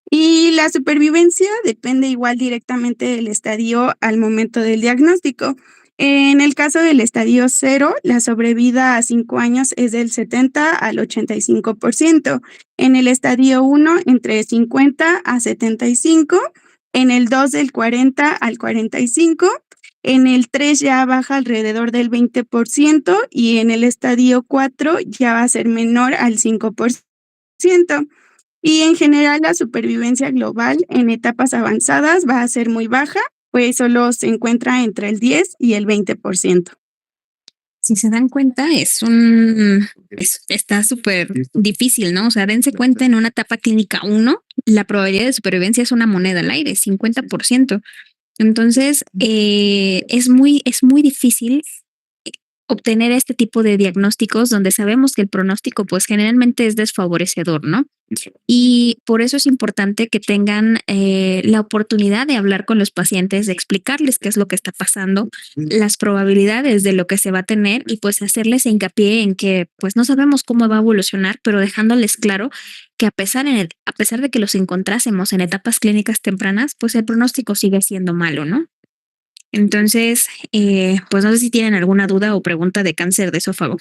Y la supervivencia depende igual directamente del estadio al momento del diagnóstico. En el caso del estadio 0, la sobrevida a 5 años es del 70 al 85%. En el estadio 1, entre 50 a 75. En el 2, del 40 al 45. En el 3 ya baja alrededor del 20% y en el estadio 4 ya va a ser menor al 5%. 20%. Y en general la supervivencia global en etapas avanzadas va a ser muy baja, pues solo se encuentra entre el 10 y el 20%. Si se dan cuenta, está súper difícil, ¿no? O sea, dense cuenta en una etapa clínica 1, la probabilidad de supervivencia es una moneda al aire, 50%. Entonces, es muy difícil obtener este tipo de diagnósticos donde sabemos que el pronóstico pues generalmente es desfavorecedor, ¿no? Y por eso es importante que tengan la oportunidad de hablar con los pacientes, de explicarles qué es lo que está pasando, las probabilidades de lo que se va a tener y pues hacerles hincapié en que pues no sabemos cómo va a evolucionar, pero dejándoles claro que a pesar de que los encontrásemos en etapas clínicas tempranas, pues el pronóstico sigue siendo malo, ¿no? Entonces, pues no sé si tienen alguna duda o pregunta de cáncer de esófago.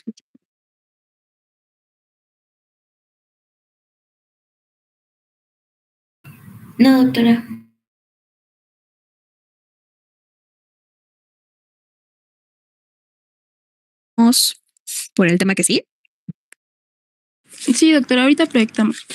No, doctora. Vamos por el tema que sí. Sí, doctora, ahorita proyectamos.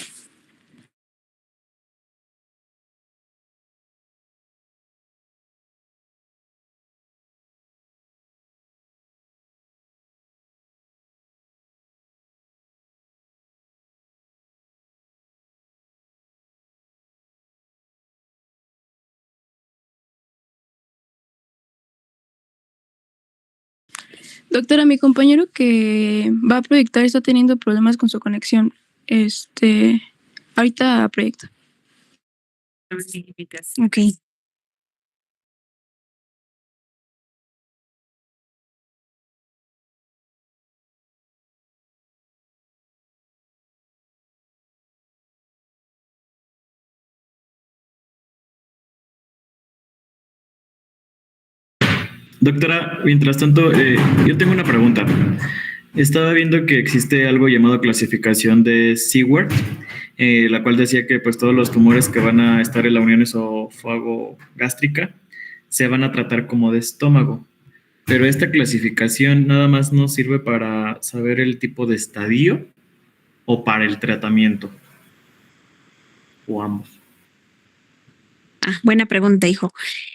Doctora, mi compañero que va a proyectar está teniendo problemas con su conexión. Ahorita proyecta. Ok. Doctora, mientras tanto, yo tengo una pregunta. Estaba viendo que existe algo llamado clasificación de Seward, la cual decía que pues todos los tumores que van a estar en la unión esófago-gástrica se van a tratar como de estómago. Pero esta clasificación nada más nos sirve para saber el tipo de estadio o para el tratamiento, o ambos. Buena pregunta, hijo.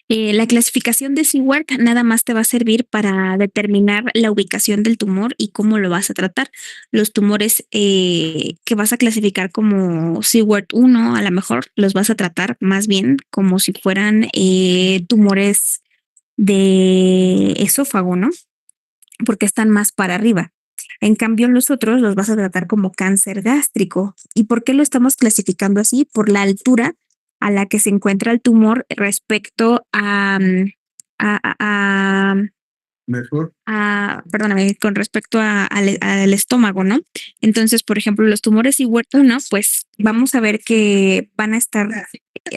La clasificación de Seward nada más te va a servir para determinar la ubicación del tumor y cómo lo vas a tratar. Los tumores que vas a clasificar como Seward 1, a lo mejor los vas a tratar más bien como si fueran tumores de esófago, ¿no? Porque están más para arriba. En cambio, los otros los vas a tratar como cáncer gástrico. ¿Y por qué lo estamos clasificando así? Por la altura a la que se encuentra el tumor respecto perdóname, con respecto al estómago, ¿no? Entonces, por ejemplo, los tumores Seward 1, pues vamos a ver que van a estar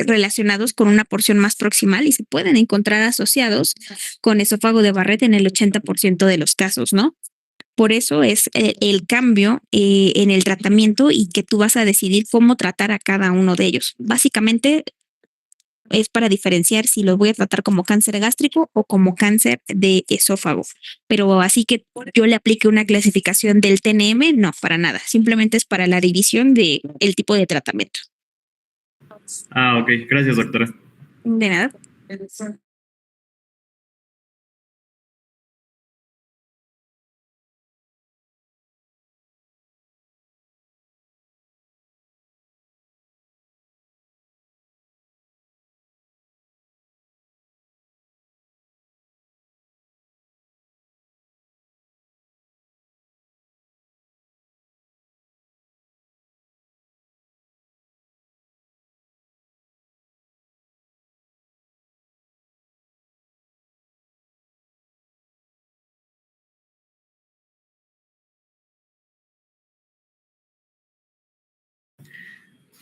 relacionados con una porción más proximal y se pueden encontrar asociados con esófago de Barrett en el 80% de los casos, ¿no? Por eso es el cambio en el tratamiento y que tú vas a decidir cómo tratar a cada uno de ellos. Básicamente es para diferenciar si lo voy a tratar como cáncer gástrico o como cáncer de esófago. Pero así que yo le aplique una clasificación del TNM, no, para nada. Simplemente es para la división del tipo de tratamiento. Ok. Gracias, doctora. De nada.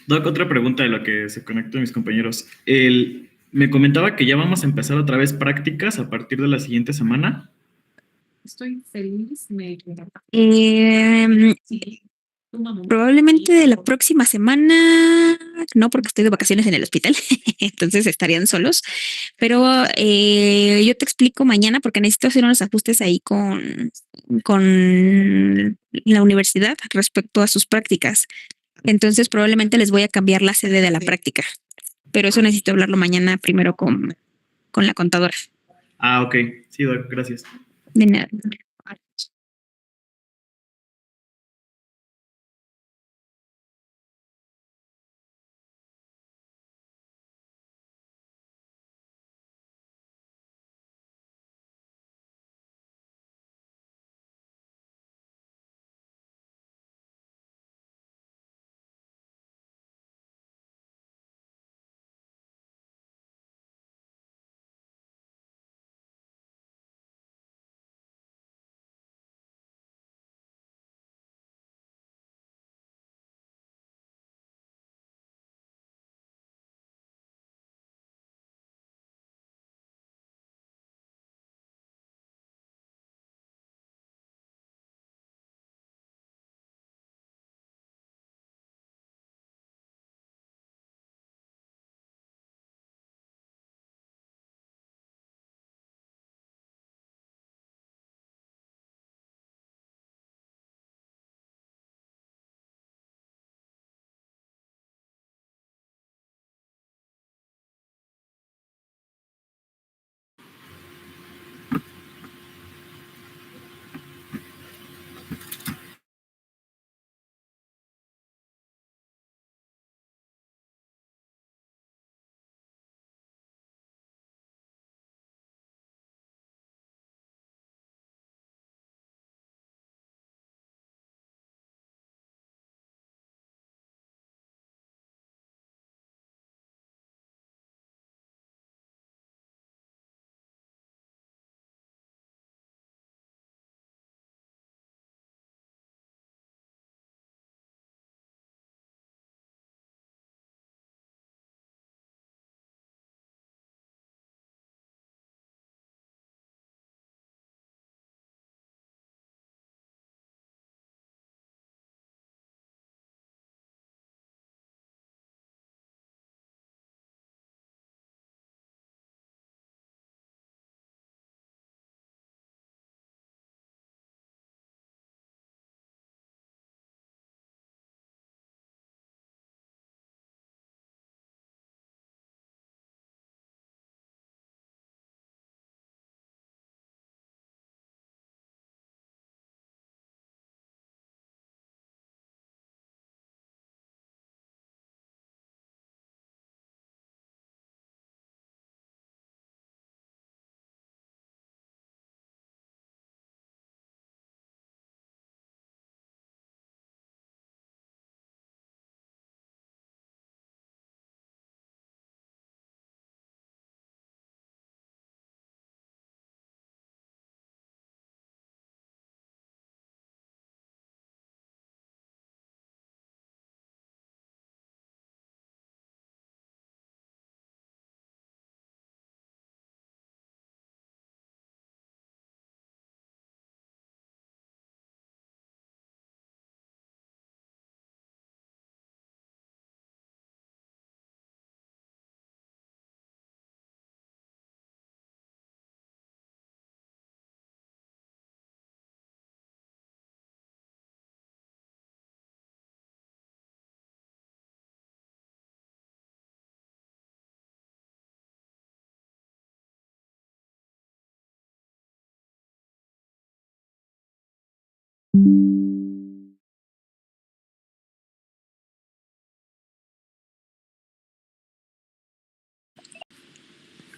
Doc, otra pregunta de lo que se conectó mis compañeros. Me comentaba que ya vamos a empezar otra vez prácticas a partir de la siguiente semana. Estoy feliz. Probablemente de la próxima semana, no, porque estoy de vacaciones en el hospital, entonces estarían solos, pero yo te explico mañana porque necesito hacer unos ajustes ahí con la universidad respecto a sus prácticas. Entonces probablemente les voy a cambiar la sede de la práctica, pero eso necesito hablarlo mañana primero con la contadora. Ah, ok. Sí, Doc, gracias. De nada.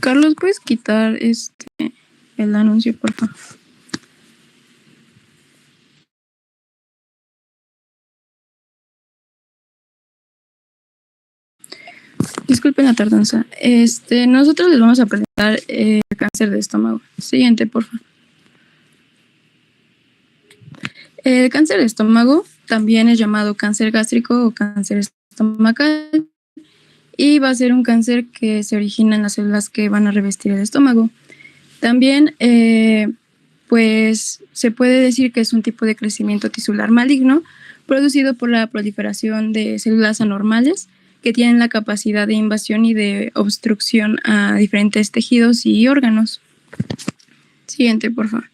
Carlos, ¿puedes quitar el anuncio, por favor? Disculpen la tardanza. Nosotros les vamos a presentar el cáncer de estómago. Siguiente, por favor. El cáncer de estómago también es llamado cáncer gástrico o cáncer estomacal y va a ser un cáncer que se origina en las células que van a revestir el estómago. También, pues, se puede decir que es un tipo de crecimiento tisular maligno producido por la proliferación de células anormales que tienen la capacidad de invasión y de obstrucción a diferentes tejidos y órganos. Siguiente, por favor.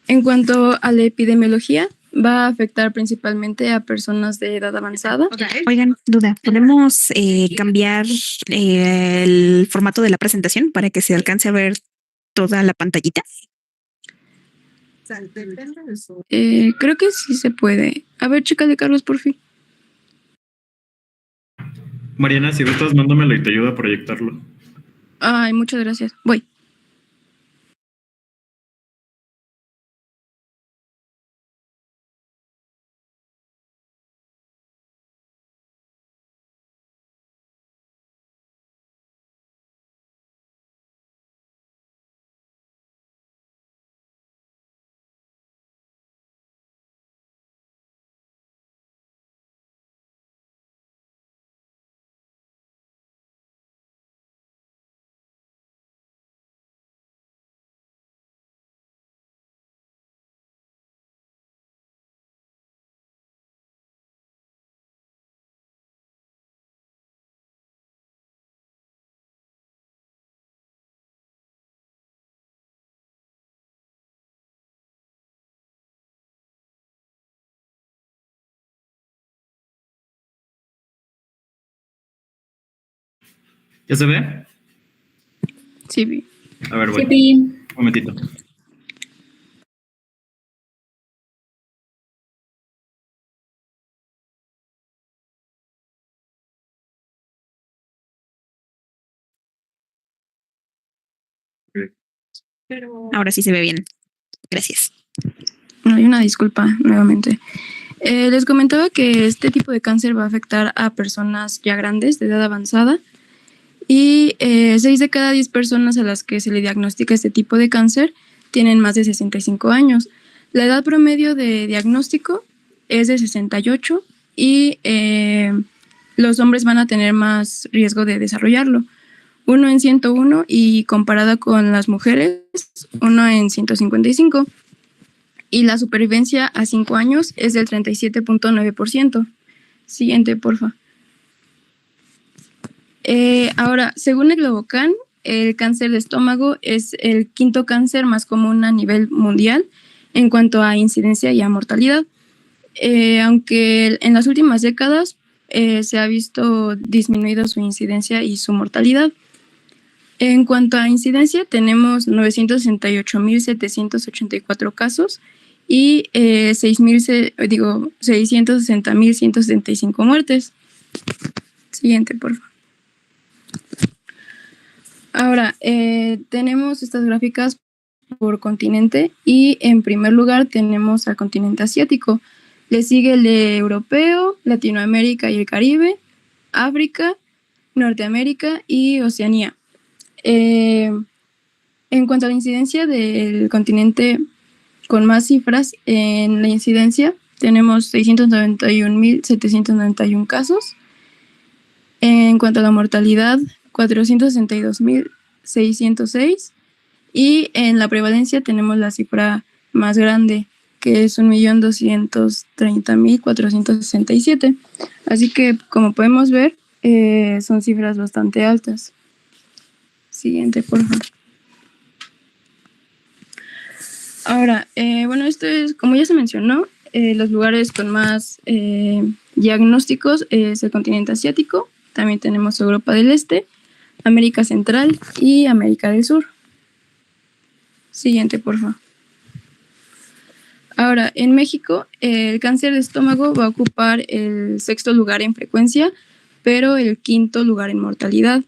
En cuanto a la epidemiología, va a afectar principalmente a personas de edad avanzada. Oigan, duda, ¿podemos cambiar el formato de la presentación para que se alcance a ver toda la pantallita? Creo que sí se puede. A ver, chécale, Carlos, por fin. Mariana, si gustas, mándamelo y te ayudo a proyectarlo. Ay, muchas gracias. Voy. ¿Ya se ve? Sí, vi. A ver, voy. Sí. Un momentito. Ahora sí se ve bien. Gracias. Hay una disculpa nuevamente. Les comentaba que este tipo de cáncer va a afectar a personas ya grandes, de edad avanzada, y 6 de cada 10 personas a las que se le diagnostica este tipo de cáncer tienen más de 65 años. La edad promedio de diagnóstico es de 68 y los hombres van a tener más riesgo de desarrollarlo. 1 en 101 y comparada con las mujeres, 1 en 155. Y la supervivencia a 5 años es del 37.9%. Siguiente, porfa. Ahora, según el Globocan, el cáncer de estómago es el quinto cáncer más común a nivel mundial en cuanto a incidencia y a mortalidad. Aunque en las últimas décadas se ha visto disminuido su incidencia y su mortalidad. En cuanto a incidencia, tenemos 968.784 casos y 660.175 muertes. Siguiente, por favor. Ahora, tenemos estas gráficas por continente y en primer lugar tenemos al continente asiático. Le sigue el de europeo, Latinoamérica y el Caribe, África, Norteamérica y Oceanía. En cuanto a la incidencia del continente con más cifras, en la incidencia tenemos 691.791 casos. En cuanto a la mortalidad, 462.606. Y en la prevalencia tenemos la cifra más grande, que es 1.230.467. Así que, como podemos ver, son cifras bastante altas. Siguiente, por favor. Ahora, bueno, esto es, como ya se mencionó, los lugares con más diagnósticos es el continente asiático. También tenemos Europa del Este, América Central y América del Sur. Siguiente, por favor. Ahora, en México, el cáncer de estómago va a ocupar el 6º lugar en frecuencia, pero el 5º lugar en mortalidad.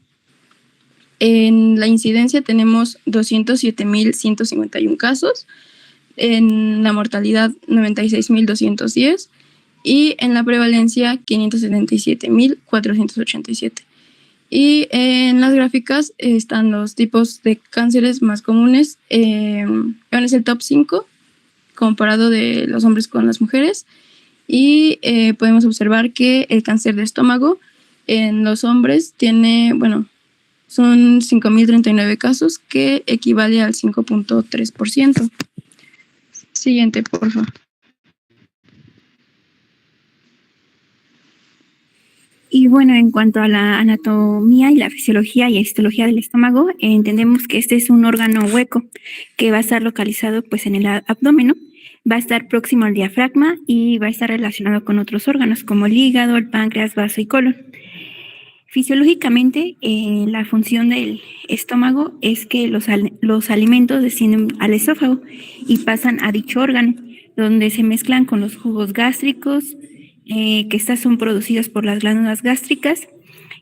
En la incidencia tenemos 207.151 casos, en la mortalidad 96.210 y en la prevalencia 577.487. Y en las gráficas están los tipos de cánceres más comunes. Es el top 5 comparado de los hombres con las mujeres y podemos observar que el cáncer de estómago en los hombres tiene, son 5.039 casos, que equivale al 5.3%. Siguiente, por favor. Y bueno, en cuanto a la anatomía y la fisiología y histología del estómago, entendemos que este es un órgano hueco que va a estar localizado pues en el abdomen, ¿no? va a estar próximo al diafragma y va a estar relacionado con otros órganos como el hígado, el páncreas, vaso y colon. Fisiológicamente, la función del estómago es que los alimentos descienden al esófago y pasan a dicho órgano, donde se mezclan con los jugos gástricos, que estas son producidas por las glándulas gástricas,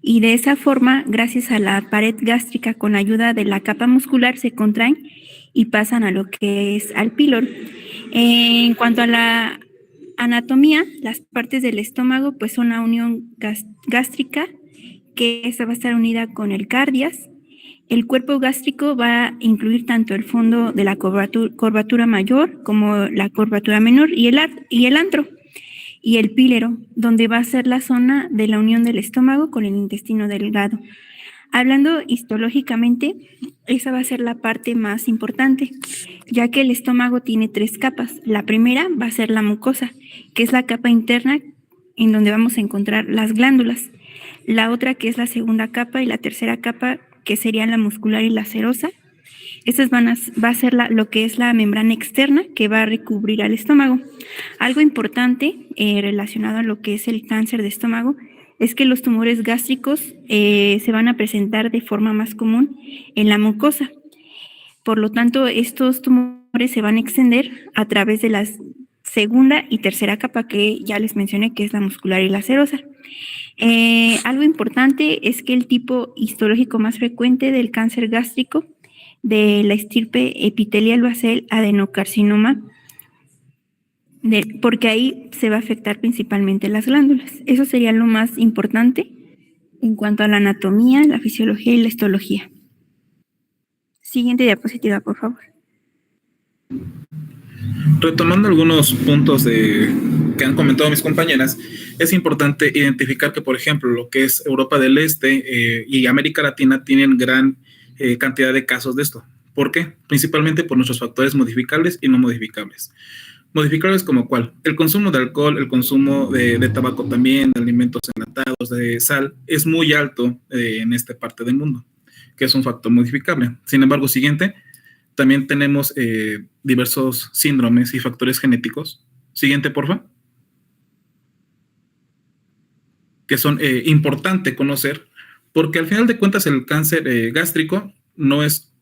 y de esa forma, gracias a la pared gástrica, con ayuda de la capa muscular, se contraen y pasan a lo que es al píloro. En cuanto a la anatomía, las partes del estómago pues son la unión gástrica, que esta va a estar unida con el cardias. El cuerpo gástrico va a incluir tanto el fondo de la curvatura mayor como la curvatura menor y el antro. Y el píloro, donde va a ser la zona de la unión del estómago con el intestino delgado. Hablando histológicamente, esa va a ser la parte más importante, ya que el estómago tiene 3 capas. La primera va a ser la mucosa, que es la capa interna en donde vamos a encontrar las glándulas. La otra, que es la segunda capa, y la tercera capa, que sería la muscular y la serosa. Estas va a ser lo que es la membrana externa que va a recubrir al estómago. Algo importante relacionado a lo que es el cáncer de estómago es que los tumores gástricos se van a presentar de forma más común en la mucosa. Por lo tanto, estos tumores se van a extender a través de la segunda y tercera capa que ya les mencioné, que es la muscular y la serosa. Algo importante es que el tipo histológico más frecuente del cáncer gástrico de la estirpe epitelial va a ser el adenocarcinoma, porque ahí se va a afectar principalmente las glándulas. Eso sería lo más importante en cuanto a la anatomía, la fisiología y la histología. Siguiente diapositiva, por favor. Retomando algunos puntos que han comentado mis compañeras, es importante identificar que, por ejemplo, lo que es Europa del Este y América Latina tienen gran cantidad de casos de esto. ¿Por qué? Principalmente por nuestros factores modificables y no modificables. Modificables como ¿cuál? El consumo de alcohol, el consumo de tabaco también, de alimentos enlatados, de sal, es muy alto en esta parte del mundo, que es un factor modificable. Sin embargo, siguiente, también tenemos diversos síndromes y factores genéticos. Siguiente, porfa. Que son importantes conocer, porque al final de cuentas el cáncer gástrico no es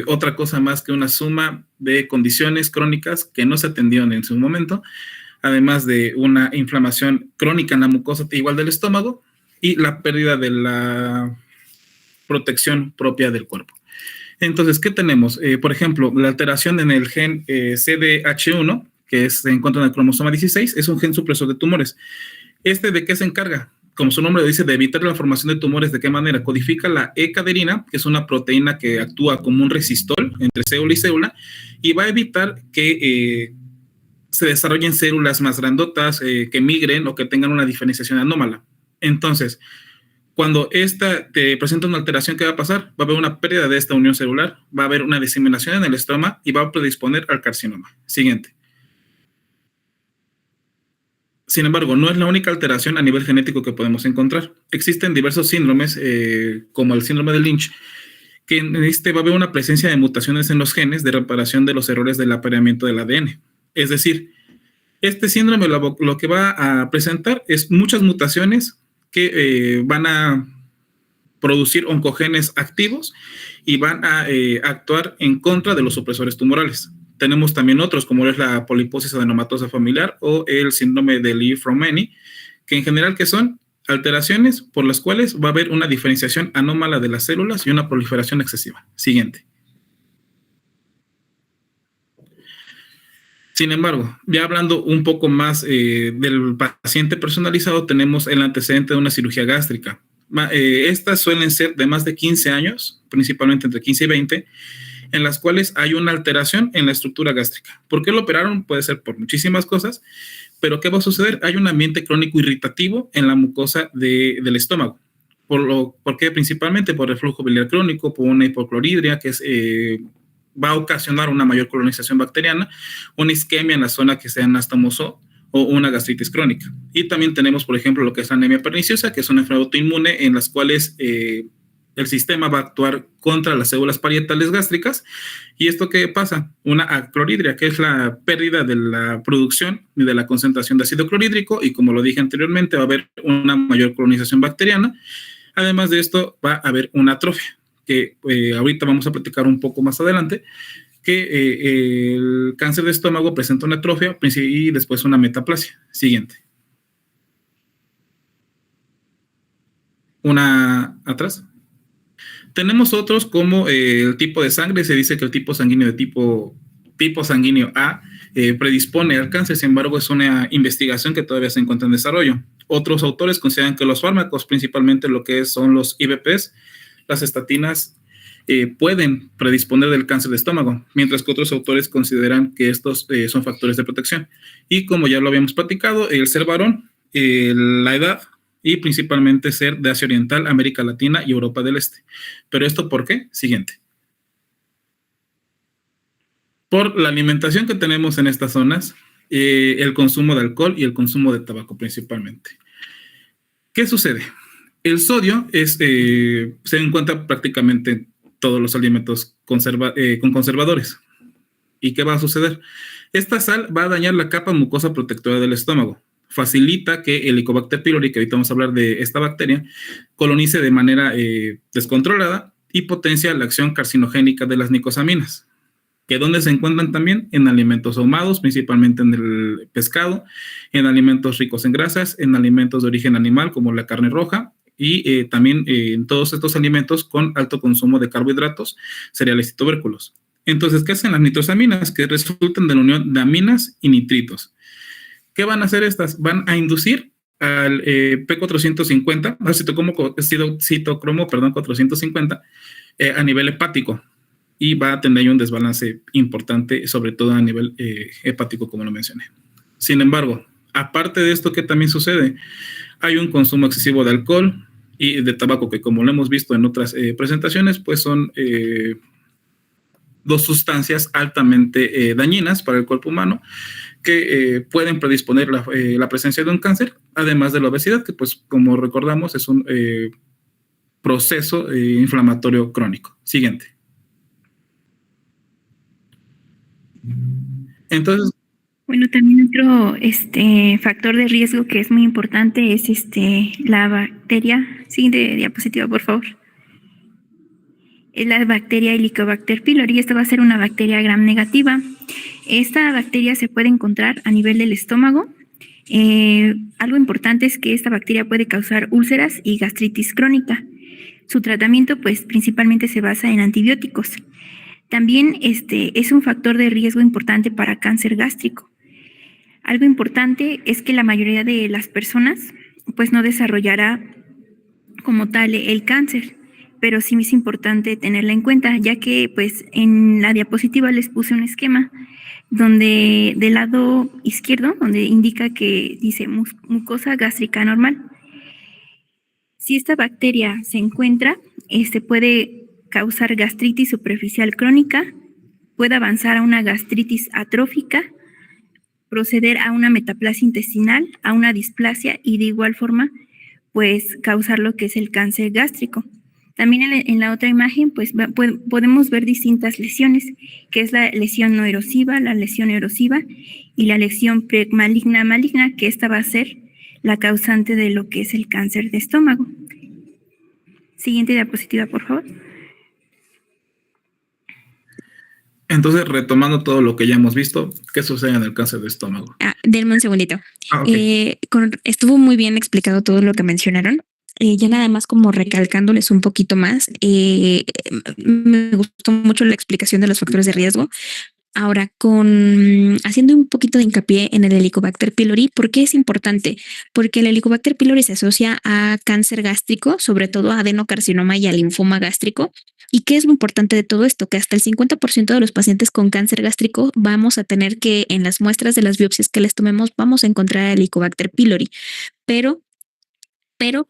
otra cosa más que una suma de condiciones crónicas que no se atendieron en su momento, además de una inflamación crónica en la mucosa igual del estómago y la pérdida de la protección propia del cuerpo. Entonces, ¿qué tenemos? Por ejemplo, la alteración en el gen CDH1, que se encuentra en el cromosoma 16, es un gen supresor de tumores. ¿De qué se encarga? Como su nombre lo dice, de evitar la formación de tumores. ¿De qué manera? Codifica la E-caderina, que es una proteína que actúa como un resistor entre célula y célula, y va a evitar que se desarrollen células más grandotas, que migren o que tengan una diferenciación anómala. Entonces, cuando esta te presenta una alteración, ¿qué va a pasar? Va a haber una pérdida de esta unión celular, va a haber una diseminación en el estroma y va a predisponer al carcinoma. Siguiente. Sin embargo, no es la única alteración a nivel genético que podemos encontrar. Existen diversos síndromes, como el síndrome de Lynch, que en este va a haber una presencia de mutaciones en los genes de reparación de los errores del apareamiento del ADN. Es decir, este síndrome lo que va a presentar es muchas mutaciones que van a producir oncogenes activos y van a actuar en contra de los supresores tumorales. Tenemos también otros, como es la poliposis adenomatosa familiar o el síndrome de Li-Fraumeni, que en general que son alteraciones por las cuales va a haber una diferenciación anómala de las células y una proliferación excesiva. Siguiente. Sin embargo, ya hablando un poco más del paciente personalizado, tenemos el antecedente de una cirugía gástrica. Estas suelen ser de más de 15 años, principalmente entre 15 y 20, en las cuales hay una alteración en la estructura gástrica. ¿Por qué lo operaron? Puede ser por muchísimas cosas, pero ¿qué va a suceder? Hay un ambiente crónico irritativo en la mucosa del estómago. ¿Por qué? Principalmente por reflujo biliar crónico, por una hipocloridria, que va a ocasionar una mayor colonización bacteriana, una isquemia en la zona que sea anastomoso o una gastritis crónica. Y también tenemos, por ejemplo, lo que es la anemia perniciosa, que es una enfermedad autoinmune en las cuales el sistema va a actuar contra las células parietales gástricas. ¿Y esto qué pasa? Una acloridria, que es la pérdida de la producción y de la concentración de ácido clorhídrico, y como lo dije anteriormente, va a haber una mayor colonización bacteriana. Además de esto, va a haber una atrofia, que ahorita vamos a platicar un poco más adelante, que el cáncer de estómago presenta una atrofia y después una metaplasia. Siguiente. Una atrás. Tenemos otros como el tipo de sangre. Se dice que el tipo sanguíneo de tipo sanguíneo A predispone al cáncer. Sin embargo, es una investigación que todavía se encuentra en desarrollo. Otros autores consideran que los fármacos, principalmente lo que son los IVPs, las estatinas, pueden predisponer del cáncer de estómago, mientras que otros autores consideran que estos son factores de protección. Y como ya lo habíamos platicado, el ser varón, la edad, y principalmente ser de Asia Oriental, América Latina y Europa del Este. ¿Pero esto por qué? Siguiente. Por la alimentación que tenemos en estas zonas, el consumo de alcohol y el consumo de tabaco principalmente. ¿Qué sucede? El sodio se encuentra prácticamente en todos los alimentos con conservadores. ¿Y qué va a suceder? Esta sal va a dañar la capa mucosa protectora del estómago. Facilita que el Helicobacter pylori, que ahorita vamos a hablar de esta bacteria, colonice de manera descontrolada y potencia la acción carcinogénica de las nicosaminas, que donde se encuentran también en alimentos ahumados, principalmente en el pescado, en alimentos ricos en grasas, en alimentos de origen animal como la carne roja, y también en todos estos alimentos con alto consumo de carbohidratos, cereales y tubérculos. Entonces, ¿qué hacen las nitrosaminas? Que resultan de la unión de aminas y nitritos. ¿Qué van a hacer estas? Van a inducir al P450, citocromo 450, a nivel hepático, y va a tener un desbalance importante, sobre todo a nivel hepático, como lo mencioné. Sin embargo, aparte de esto, ¿qué también sucede? Hay un consumo excesivo de alcohol y de tabaco, que como lo hemos visto en otras presentaciones, pues son dos sustancias altamente dañinas para el cuerpo humano, que pueden predisponer la presencia de un cáncer, además de la obesidad, que pues como recordamos es un proceso inflamatorio crónico. Siguiente. Entonces, bueno, también otro factor de riesgo que es muy importante es la bacteria. Siguiente diapositiva, por favor. Es la bacteria Helicobacter pylori. Esta va a ser una bacteria gram negativa. Esta bacteria se puede encontrar a nivel del estómago. Algo importante es que esta bacteria puede causar úlceras y gastritis crónica. Su tratamiento, pues, principalmente se basa en antibióticos. También es un factor de riesgo importante para cáncer gástrico. Algo importante es que la mayoría de las personas, pues, no desarrollará como tal el cáncer, pero sí es importante tenerla en cuenta, ya que, pues, en la diapositiva les puse un esquema donde del lado izquierdo, donde indica que dice mucosa gástrica normal. Si esta bacteria se encuentra, puede causar gastritis superficial crónica, puede avanzar a una gastritis atrófica, proceder a una metaplasia intestinal, a una displasia y de igual forma, pues, causar lo que es el cáncer gástrico. También en la otra imagen, pues, podemos ver distintas lesiones, que es la lesión no erosiva, la lesión erosiva y la lesión premaligna maligna, que esta va a ser la causante de lo que es el cáncer de estómago. Siguiente diapositiva, por favor. entonces, retomando todo lo que ya hemos visto, ¿qué sucede en el cáncer de estómago? Denme un segundito. Okay. Estuvo muy bien explicado todo lo que mencionaron. Ya nada más como recalcándoles un poquito más, me gustó mucho la explicación de los factores de riesgo. Ahora, haciendo un poquito de hincapié en el Helicobacter pylori, ¿por qué es importante? Porque el Helicobacter pylori se asocia a cáncer gástrico, sobre todo a adenocarcinoma y a linfoma gástrico. ¿Y qué es lo importante de todo esto? Que hasta el 50% de los pacientes con cáncer gástrico vamos a tener que, en las muestras de las biopsias que les tomemos, vamos a encontrar el Helicobacter pylori. Pero,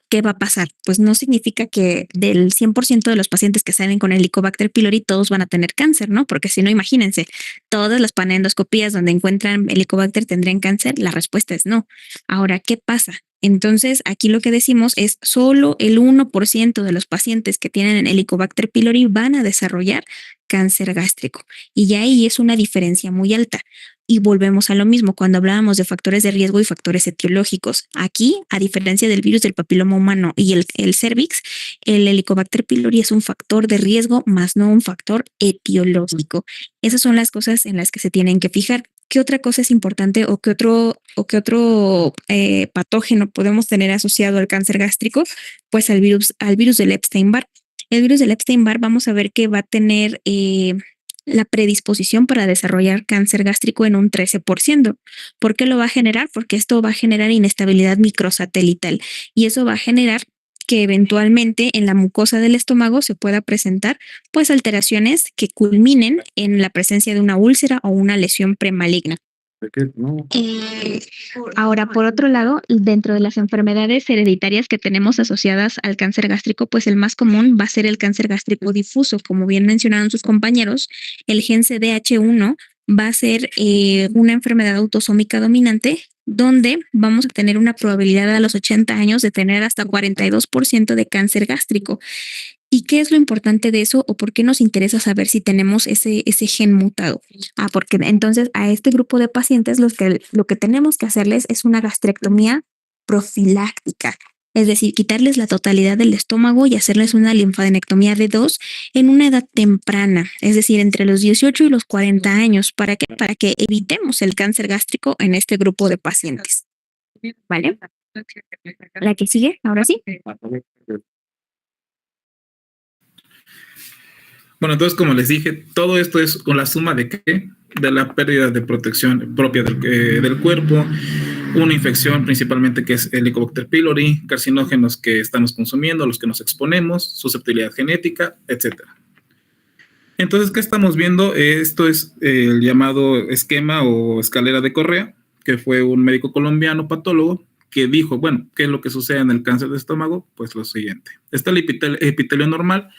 ¿qué va a pasar? Pues no significa que del 100% de los pacientes que salen con Helicobacter pylori todos van a tener cáncer, ¿no? Porque si no, imagínense, todas las panendoscopías donde encuentran Helicobacter tendrían cáncer. La respuesta es no. Ahora, ¿qué pasa? Entonces, aquí lo que decimos es solo el 1% de los pacientes que tienen Helicobacter pylori van a desarrollar cáncer gástrico. Y ya ahí es una diferencia muy alta. Y volvemos a lo mismo cuando hablábamos de factores de riesgo y factores etiológicos. Aquí, a diferencia del virus del papiloma humano y el cervix, el Helicobacter pylori es un factor de riesgo, más no un factor etiológico. Esas son las cosas en las que se tienen que fijar. ¿Qué otra cosa es importante o qué otro patógeno podemos tener asociado al cáncer gástrico? Pues al virus del Epstein-Barr. El virus del Epstein-Barr vamos a ver que va a tener la predisposición para desarrollar cáncer gástrico en un 13%. ¿Por qué lo va a generar? Porque esto va a generar inestabilidad microsatelital y eso va a generar que eventualmente en la mucosa del estómago se pueda presentar pues alteraciones que culminen en la presencia de una úlcera o una lesión premaligna. Ahora, por otro lado, dentro de las enfermedades hereditarias que tenemos asociadas al cáncer gástrico, pues el más común va a ser el cáncer gástrico difuso. Como bien mencionaron sus compañeros, el gen CDH1 va a ser una enfermedad autosómica dominante donde vamos a tener una probabilidad a los 80 años de tener hasta 42% de cáncer gástrico. ¿Y qué es lo importante de eso o por qué nos interesa saber si tenemos ese gen mutado? Porque entonces a este grupo de pacientes lo que tenemos que hacerles es una gastrectomía profiláctica, es decir, quitarles la totalidad del estómago y hacerles una linfadenectomía de 2 en una edad temprana, es decir, entre los 18 y los 40 años. ¿Para qué? Para que evitemos el cáncer gástrico en este grupo de pacientes. ¿Vale? La que sigue, ahora sí. Bueno, entonces, como les dije, todo esto es con la suma de ¿qué? De la pérdida de protección propia del cuerpo, una infección principalmente que es Helicobacter pylori, carcinógenos que estamos consumiendo, los que nos exponemos, susceptibilidad genética, etcétera. Entonces, ¿qué estamos viendo? Esto es el llamado esquema o escalera de Correa, que fue un médico colombiano patólogo que dijo, bueno, ¿qué es lo que sucede en el cáncer de estómago? Pues lo siguiente. Está el epitelio normal,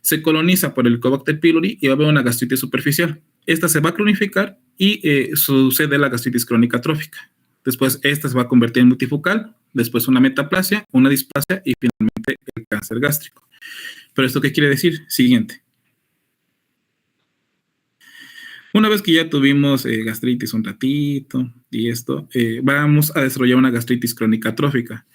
se coloniza por el Helicobacter pylori y va a haber una gastritis superficial. Esta se va a cronificar y sucede la gastritis crónica atrófica. Después esta se va a convertir en multifocal, después una metaplasia, una displasia y finalmente el cáncer gástrico. ¿Pero esto qué quiere decir? Siguiente. Una vez que ya tuvimos gastritis un ratito y esto, vamos a desarrollar una gastritis crónica atrófica.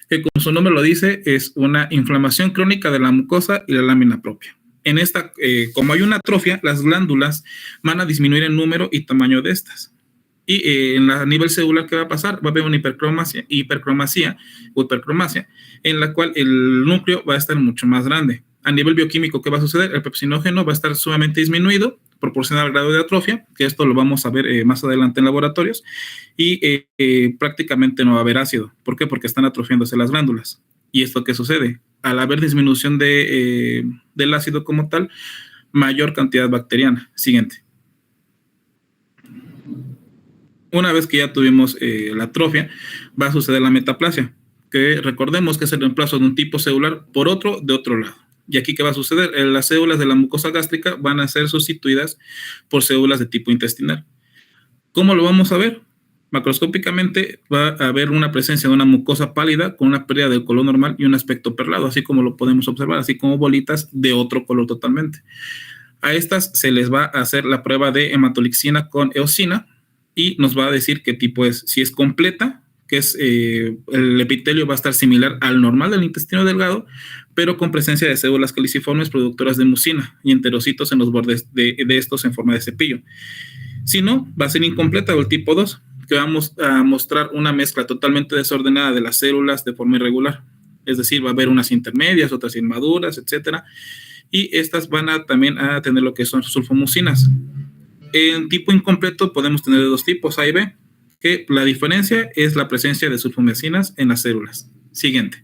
Como su nombre lo dice, es una inflamación crónica de la mucosa y la lámina propia. En esta, como hay una atrofia, las glándulas van a disminuir en número y tamaño de estas. Y a nivel celular, ¿qué va a pasar? Va a haber una hipercromasia, en la cual el núcleo va a estar mucho más grande. A nivel bioquímico, ¿qué va a suceder? El pepsinógeno va a estar sumamente disminuido, proporcional al grado de atrofia, que esto lo vamos a ver más adelante en laboratorios, y prácticamente no va a haber ácido. ¿Por qué? Porque están atrofiándose las glándulas. ¿Y esto qué sucede? Al haber disminución del ácido como tal, mayor cantidad bacteriana. Siguiente. Una vez que ya tuvimos la atrofia, va a suceder la metaplasia, que recordemos que es el reemplazo de un tipo celular por otro de otro lado. Y aquí, ¿qué va a suceder? Las células de la mucosa gástrica van a ser sustituidas por células de tipo intestinal. ¿Cómo lo vamos a ver? Macroscópicamente va a haber una presencia de una mucosa pálida con una pérdida del color normal y un aspecto perlado, así como lo podemos observar, así como bolitas de otro color totalmente. A estas se les va a hacer la prueba de hematolixina con eosina y nos va a decir qué tipo es. Si es completa, que es el epitelio va a estar similar al normal del intestino delgado, pero con presencia de células caliciformes productoras de mucina y enterocitos en los bordes de estos en forma de cepillo. Si no, va a ser incompleta o el tipo 2, que vamos a mostrar una mezcla totalmente desordenada de las células de forma irregular. Es decir, va a haber unas intermedias, otras inmaduras, etcétera. Y estas van a también a tener lo que son sulfomucinas. En tipo incompleto podemos tener de dos tipos, A y B, que la diferencia es la presencia de sulfomucinas en las células. Siguiente.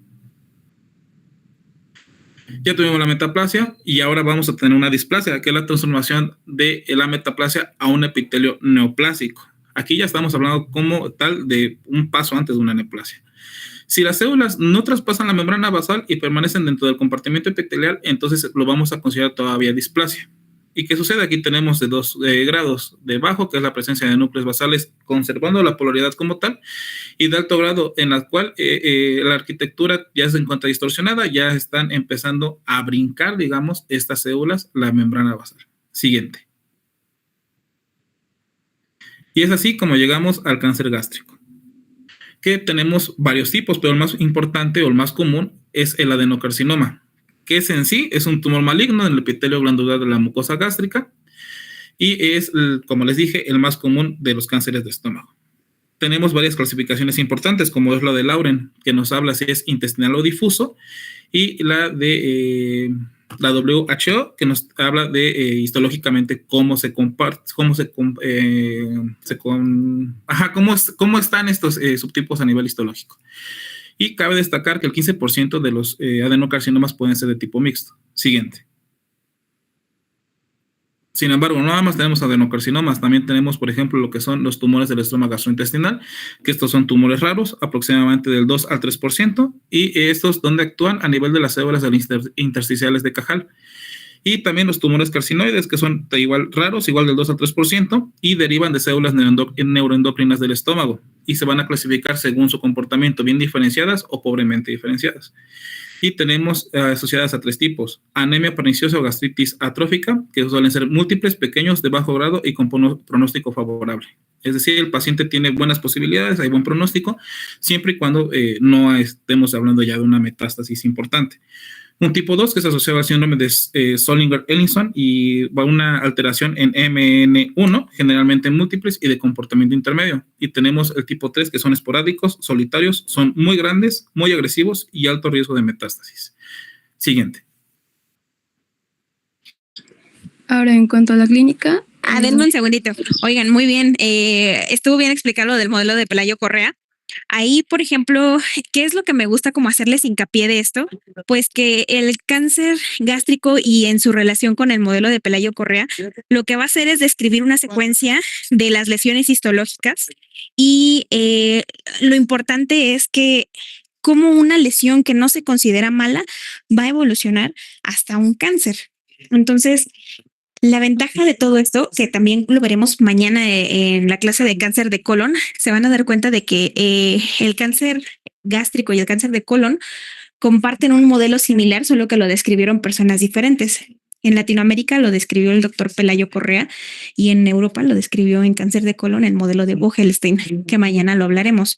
Ya tuvimos la metaplasia y ahora vamos a tener una displasia, que es la transformación de la metaplasia a un epitelio neoplásico. Aquí ya estamos hablando como tal de un paso antes de una neoplasia. Si las células no traspasan la membrana basal y permanecen dentro del compartimento epitelial, entonces lo vamos a considerar todavía displasia. ¿Y qué sucede? Aquí tenemos de 2 grados: de bajo, que es la presencia de núcleos basales conservando la polaridad como tal, y de alto grado, en la cual la arquitectura ya se encuentra distorsionada, ya están empezando a brincar, digamos, estas células, la membrana basal. Siguiente. Y es así como llegamos al cáncer gástrico, que tenemos varios tipos, pero el más importante o el más común es el adenocarcinoma, que en sí es un tumor maligno en el epitelio glandular de la mucosa gástrica y es, como les dije, el más común de los cánceres de estómago. Tenemos varias clasificaciones importantes, como es la de Lauren, que nos habla si es intestinal o difuso, y la de la WHO, que nos habla de histológicamente cómo se comparte, cómo están estos subtipos a nivel histológico. Y cabe destacar que el 15% de los adenocarcinomas pueden ser de tipo mixto. Siguiente. Sin embargo, no nada más tenemos adenocarcinomas, también tenemos, por ejemplo, lo que son los tumores del estroma gastrointestinal, que estos son tumores raros, aproximadamente del 2 al 3%, y estos donde actúan a nivel de las células intersticiales de Cajal. Y también los tumores carcinoides, que son igual raros, igual del 2 al 3%, y derivan de células neuroendocrinas del estómago, y se van a clasificar según su comportamiento, bien diferenciadas o pobremente diferenciadas. Y tenemos asociadas a 3 tipos: anemia perniciosa o gastritis atrófica, que suelen ser múltiples, pequeños, de bajo grado y con pronóstico favorable. Es decir, el paciente tiene buenas posibilidades, hay buen pronóstico, siempre y cuando no estemos hablando ya de una metástasis importante. Un tipo 2 que se asocia al síndrome de Zollinger-Ellison y va a una alteración en MN1, generalmente en múltiples y de comportamiento intermedio. Y tenemos el tipo 3 que son esporádicos, solitarios, son muy grandes, muy agresivos y alto riesgo de metástasis. Siguiente. Ahora, en cuanto a la clínica. Denme un segundito. Oigan, muy bien. Estuvo bien explicado lo del modelo de Pelayo Correa. Ahí, por ejemplo, ¿qué es lo que me gusta como hacerles hincapié de esto? Pues que el cáncer gástrico y en su relación con el modelo de Pelayo Correa, lo que va a hacer es describir una secuencia de las lesiones histológicas y lo importante es que como una lesión que no se considera mala va a evolucionar hasta un cáncer. Entonces, la ventaja de todo esto, que también lo veremos mañana en la clase de cáncer de colon, se van a dar cuenta de que el cáncer gástrico y el cáncer de colon comparten un modelo similar, solo que lo describieron personas diferentes. En Latinoamérica lo describió el doctor Pelayo Correa y en Europa lo describió en cáncer de colon el modelo de Vogelstein, que mañana lo hablaremos.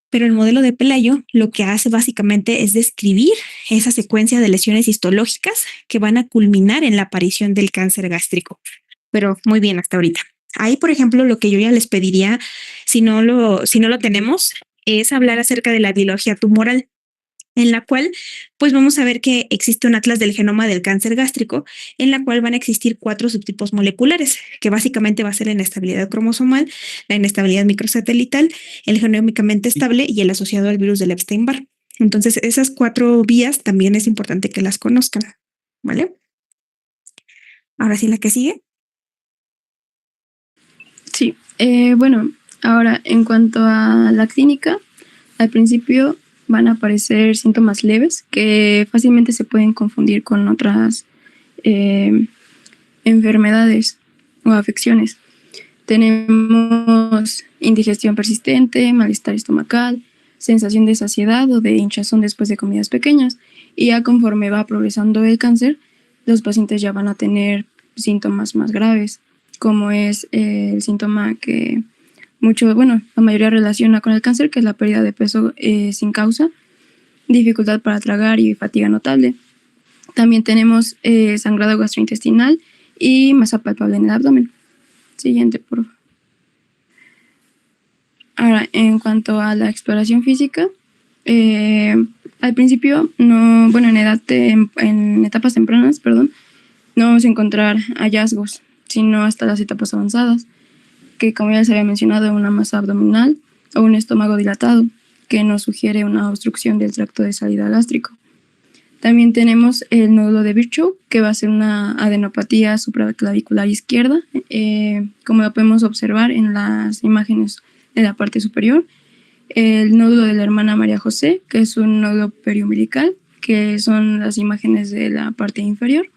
Pero el modelo de Pelayo lo que hace básicamente es describir esa secuencia de lesiones histológicas que van a culminar en la aparición del cáncer gástrico. Pero muy bien hasta ahorita. Ahí, por ejemplo, lo que yo ya les pediría, si no lo tenemos, es hablar acerca de la biología tumoral, en la cual pues vamos a ver que existe un atlas del genoma del cáncer gástrico, en la cual van a existir 4 subtipos moleculares, que básicamente va a ser la inestabilidad cromosomal, la inestabilidad microsatelital, el genómicamente estable y el asociado al virus del Epstein-Barr. Entonces, esas 4 vías también es importante que las conozcan, ¿vale? Ahora sí, la que sigue. Sí, bueno, ahora en cuanto a la clínica, al principio van a aparecer síntomas leves que fácilmente se pueden confundir con otras enfermedades o afecciones. Tenemos indigestión persistente, malestar estomacal, sensación de saciedad o de hinchazón después de comidas pequeñas. Y ya conforme va progresando el cáncer, los pacientes ya van a tener síntomas más graves, como es el síntoma que la mayoría relaciona con el cáncer, que es la pérdida de peso sin causa, dificultad para tragar y fatiga notable. También tenemos sangrado gastrointestinal y masa palpable en el abdomen. Siguiente, por favor. Ahora, en cuanto a la exploración física, al principio, en etapas tempranas, no vamos a encontrar hallazgos, sino hasta las etapas avanzadas, que como ya les había mencionado, una masa abdominal o un estómago dilatado, que nos sugiere una obstrucción del tracto de salida gástrico. También tenemos el nódulo de Virchow, que va a ser una adenopatía supraclavicular izquierda, como lo podemos observar en las imágenes de la parte superior. El nódulo de la hermana María José, que es un nódulo periumbilical, que son las imágenes de la parte inferior.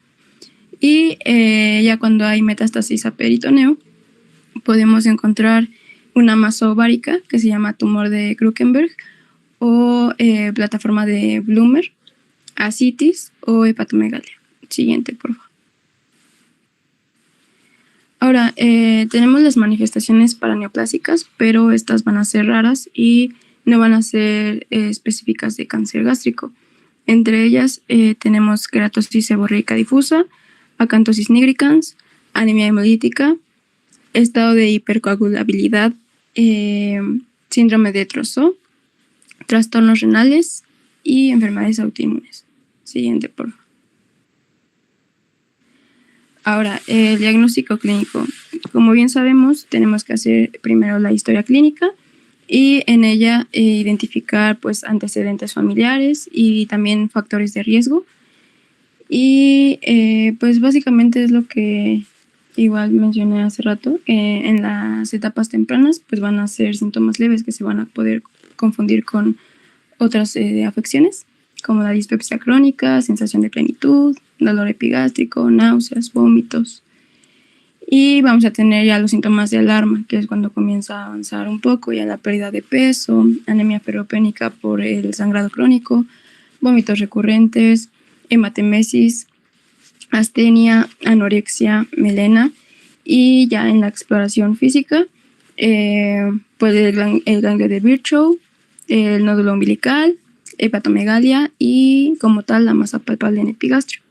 Y ya cuando hay metástasis a peritoneo, podemos encontrar una masa ovárica que se llama tumor de Krukenberg o plataforma de Blumer, ascitis o hepatomegalia. Siguiente, por favor. Ahora, tenemos las manifestaciones paraneoplásicas, pero estas van a ser raras y no van a ser específicas de cáncer gástrico. Entre ellas tenemos queratosis seborreica difusa, acantosis nigricans, anemia hemolítica, estado de hipercoagulabilidad, síndrome de Trousseau, trastornos renales y enfermedades autoinmunes. Siguiente, por favor. Ahora, el diagnóstico clínico. Como bien sabemos, tenemos que hacer primero la historia clínica y en ella identificar pues, antecedentes familiares y también factores de riesgo. Y pues básicamente es lo que igual mencioné hace rato. En las etapas tempranas pues van a ser síntomas leves que se van a poder confundir con otras afecciones, como la dispepsia crónica, sensación de plenitud, dolor epigástrico, náuseas, vómitos. Y vamos a tener ya los síntomas de alarma, que es cuando comienza a avanzar un poco ya la pérdida de peso, anemia ferropénica por el sangrado crónico, vómitos recurrentes, hematemesis, astenia, anorexia, melena. Y ya en la exploración física, pues el ganglio de Virchow, el nódulo umbilical, hepatomegalia y como tal la masa palpable en epigastrio.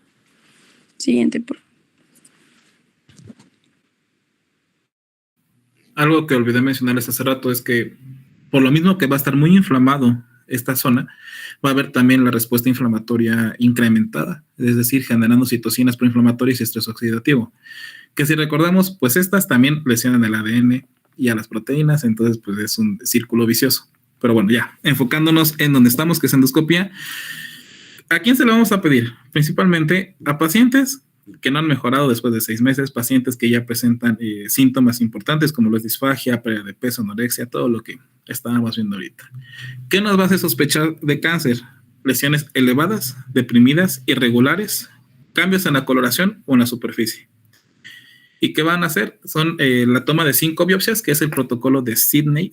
Siguiente, por favor. Algo que olvidé mencionarles hace rato es que por lo mismo que va a estar muy inflamado esta zona, va a haber también la respuesta inflamatoria incrementada, es decir, generando citocinas proinflamatorias y estrés oxidativo, que si recordamos, pues estas también lesionan el ADN y a las proteínas, entonces pues es un círculo vicioso. Pero bueno, ya, enfocándonos en donde estamos, que es endoscopía, ¿a quién se le vamos a pedir? Principalmente a pacientes que no han mejorado después de 6 meses, pacientes que ya presentan síntomas importantes como la disfagia, pérdida de peso, anorexia, todo lo que estábamos viendo ahorita. ¿Qué nos va a hacer sospechar de cáncer? Lesiones elevadas, deprimidas, irregulares, cambios en la coloración o en la superficie. ¿Y qué van a hacer? Son la toma de 5 biopsias, que es el protocolo de Sydney,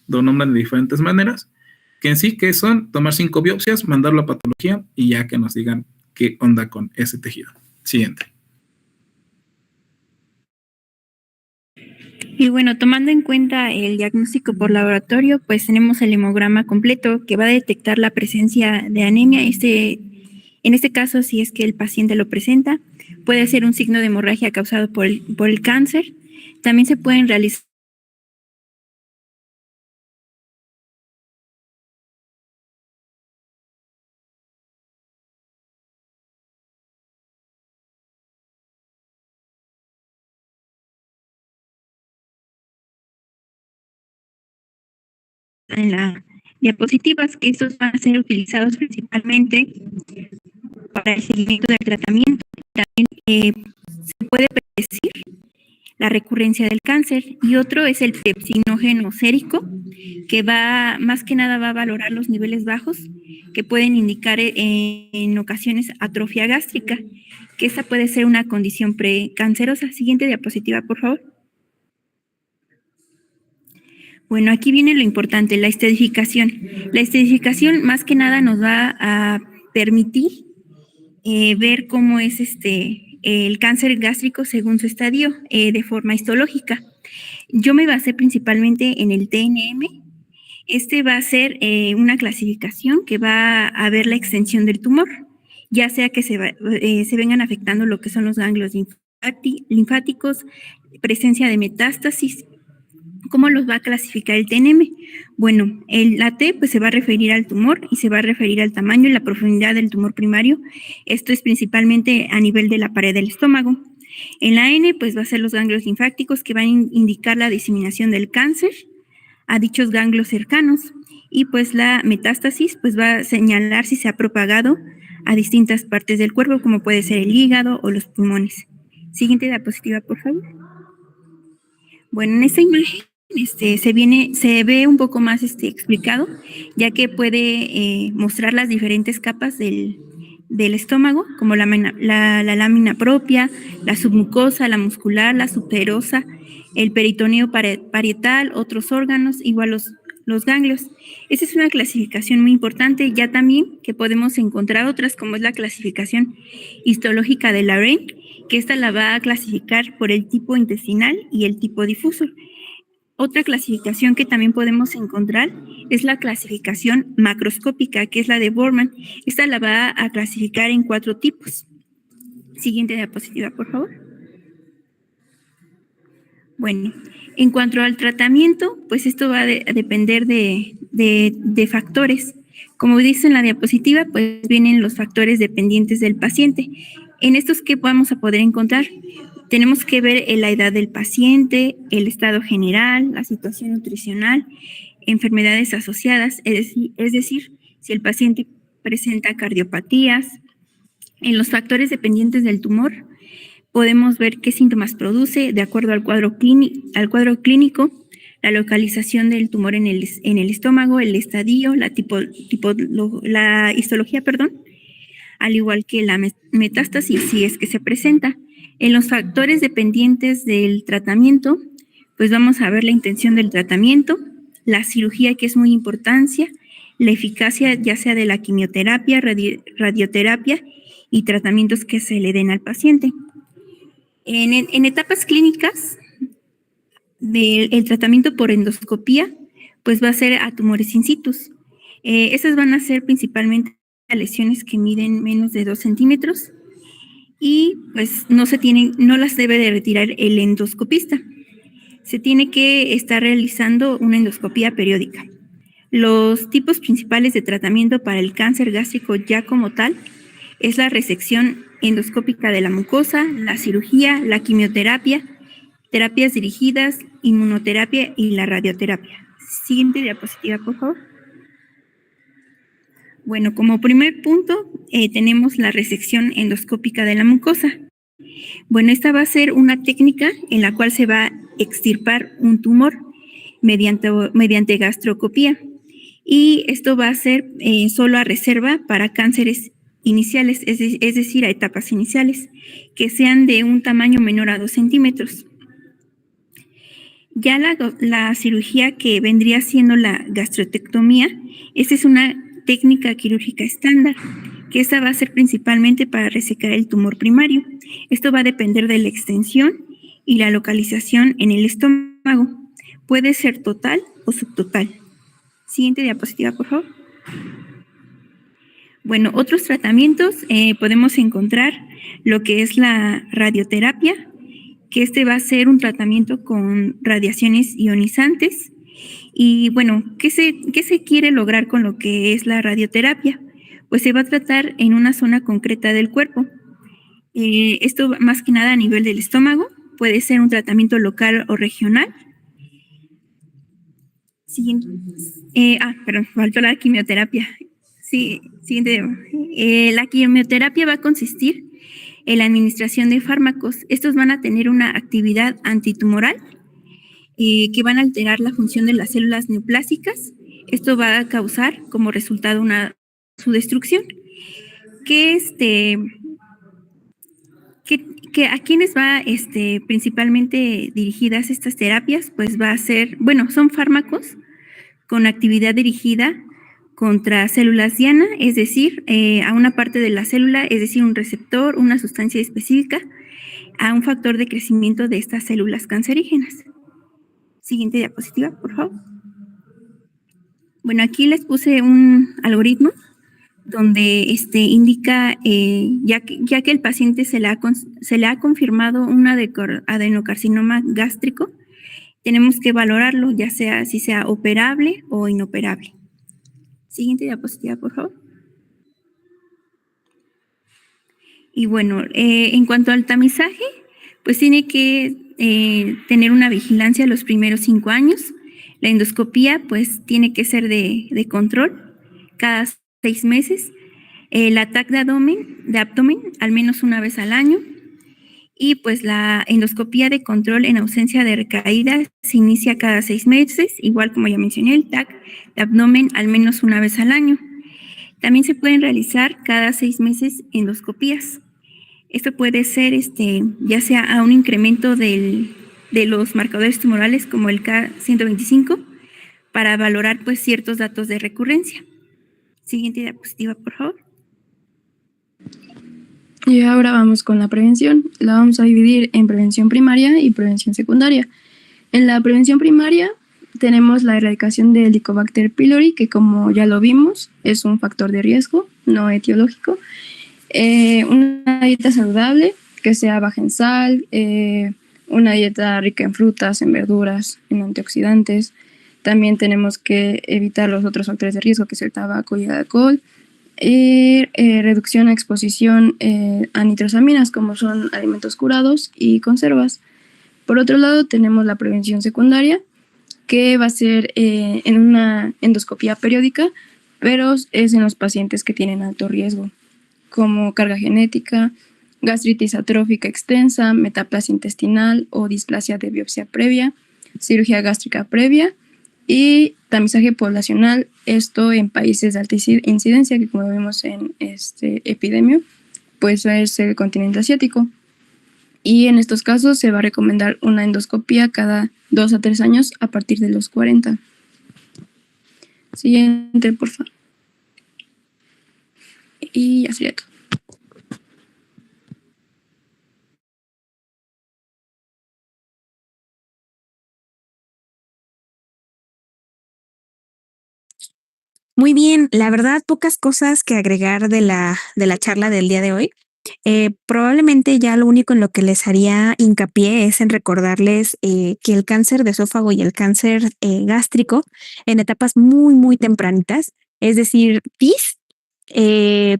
lo nombran de diferentes maneras, que en sí que son tomar 5 biopsias, mandarlo a patología y ya que nos digan qué onda con ese tejido. Siguiente. Y bueno, tomando en cuenta el diagnóstico por laboratorio, pues tenemos el hemograma completo que va a detectar la presencia de anemia. En este caso, si es que el paciente lo presenta, puede ser un signo de hemorragia causado por el cáncer. También se pueden realizar en las diapositivas, que estos van a ser utilizados principalmente para el seguimiento del tratamiento. También se puede predecir la recurrencia del cáncer, y otro es el pepsinógeno sérico, que más que nada va a valorar los niveles bajos que pueden indicar en ocasiones atrofia gástrica, que esta puede ser una condición precancerosa. Siguiente diapositiva, por favor. Bueno, aquí viene lo importante, la estadificación. La estadificación más que nada nos va a permitir ver cómo es el cáncer gástrico según su estadio de forma histológica. Yo me basé principalmente en el TNM. Va a ser una clasificación que va a ver la extensión del tumor, ya sea que se vengan afectando lo que son los ganglios linfáticos, presencia de metástasis. ¿Cómo los va a clasificar el TNM? Bueno, la T pues se va a referir al tumor y se va a referir al tamaño y la profundidad del tumor primario. Esto es principalmente a nivel de la pared del estómago. En la N pues va a ser los ganglios linfáticos, que van a indicar la diseminación del cáncer a dichos ganglios cercanos, y pues la metástasis pues va a señalar si se ha propagado a distintas partes del cuerpo, como puede ser el hígado o los pulmones. Siguiente diapositiva, por favor. Bueno, en esta imagen se ve un poco más explicado, ya que puede mostrar las diferentes capas del del estómago, como la lámina propia, la submucosa, la muscular, la subserosa, el peritoneo parietal, otros órganos, igual los ganglios. Esa es una clasificación muy importante, ya también que podemos encontrar otras, como es la clasificación histológica de la REIN, que esta la va a clasificar por el tipo intestinal y el tipo difuso. Otra clasificación que también podemos encontrar es la clasificación macroscópica, que es la de Borman. Esta la va a clasificar en 4 tipos. Siguiente diapositiva, por favor. Bueno, en cuanto al tratamiento, pues esto va a depender de factores. Como dice en la diapositiva, pues vienen los factores dependientes del paciente. En estos, ¿qué vamos a poder encontrar? Tenemos que ver la edad del paciente, el estado general, la situación nutricional, enfermedades asociadas, es decir, si el paciente presenta cardiopatías. En los factores dependientes del tumor, podemos ver qué síntomas produce de acuerdo al cuadro clínico, la localización del tumor en el estómago, el estadio, la histología, al igual que la metástasis, si es que se presenta. En los factores dependientes del tratamiento, pues vamos a ver la intención del tratamiento, la cirugía, que es muy importante, la eficacia ya sea de la quimioterapia, radioterapia y tratamientos que se le den al paciente. En etapas clínicas del tratamiento por endoscopía, pues va a ser a tumores in situ. Esas van a ser principalmente lesiones que miden menos de 2 centímetros y pues no las debe de retirar el endoscopista. Se tiene que estar realizando una endoscopía periódica. Los tipos principales de tratamiento para el cáncer gástrico ya como tal es la resección endoscópica de la mucosa, la cirugía, la quimioterapia, terapias dirigidas, inmunoterapia y la radioterapia. Siguiente diapositiva, por favor. Bueno, como primer punto, tenemos la resección endoscópica de la mucosa. Bueno, esta va a ser una técnica en la cual se va a extirpar un tumor mediante gastroscopía. Y esto va a ser solo a reserva para cánceres iniciales, es decir, a etapas iniciales, que sean de un tamaño menor a 2 centímetros. Ya la cirugía que vendría siendo la gastrectomía, esta es una técnica quirúrgica estándar, que esta va a ser principalmente para resecar el tumor primario. Esto va a depender de la extensión y la localización en el estómago. Puede ser total o subtotal. Siguiente diapositiva, por favor. Bueno, otros tratamientos podemos encontrar lo que es la radioterapia, que este va a ser un tratamiento con radiaciones ionizantes. Y bueno, ¿qué se quiere lograr con lo que es la radioterapia? Pues se va a tratar en una zona concreta del cuerpo. Esto más que nada a nivel del estómago, puede ser un tratamiento local o regional. Siguiente. Faltó la quimioterapia. Sí, siguiente. La quimioterapia va a consistir en la administración de fármacos. Estos van a tener una actividad antitumoral que van a alterar la función de las células neoplásicas. Esto va a causar como resultado su destrucción. ¿A quiénes va principalmente dirigidas estas terapias? Pues va a ser, son fármacos con actividad dirigida contra células diana, es decir, a una parte de la célula, es decir, un receptor, una sustancia específica, a un factor de crecimiento de estas células cancerígenas. Siguiente diapositiva, por favor. Bueno, aquí les puse un algoritmo donde indica, ya que el paciente se le ha confirmado un adenocarcinoma gástrico, tenemos que valorarlo, ya sea si sea operable o inoperable. Siguiente diapositiva, por favor. Y bueno, en cuanto al tamizaje, pues tiene que tener una vigilancia los primeros 5 años. La endoscopía, pues tiene que ser de control cada 6 meses. El ataque de abdomen al menos una vez al año. Y pues la endoscopía de control en ausencia de recaída se inicia cada 6 meses, igual como ya mencioné, el TAC de abdomen al menos una vez al año. También se pueden realizar cada 6 meses endoscopías. Esto puede ser ya sea a un incremento de los marcadores tumorales como el K125 para valorar pues ciertos datos de recurrencia. Siguiente diapositiva, por favor. Y ahora vamos con la prevención. La vamos a dividir en prevención primaria y prevención secundaria. En la prevención primaria tenemos la erradicación del Helicobacter pylori, que como ya lo vimos, es un factor de riesgo no etiológico. Una dieta saludable, que sea baja en sal, una dieta rica en frutas, en verduras, en antioxidantes. También tenemos que evitar los otros factores de riesgo, que es el tabaco y el alcohol. Reducción a exposición a nitrosaminas, como son alimentos curados y conservas. Por otro lado, tenemos la prevención secundaria, que va a ser en una endoscopía periódica, pero es en los pacientes que tienen alto riesgo, como carga genética, gastritis atrófica extensa, metaplasia intestinal o displasia de biopsia previa, cirugía gástrica previa y tamizaje poblacional, esto en países de alta incidencia, que como vemos en este epidemio, pues es el continente asiático. Y en estos casos se va a recomendar una endoscopía cada 2 a 3 años a partir de los 40. Siguiente, por favor. Y ya sería todo. Muy bien, la verdad, pocas cosas que agregar de la charla del día de hoy. Probablemente ya lo único en lo que les haría hincapié es en recordarles que el cáncer de esófago y el cáncer gástrico en etapas muy, muy tempranitas, es decir, TIS,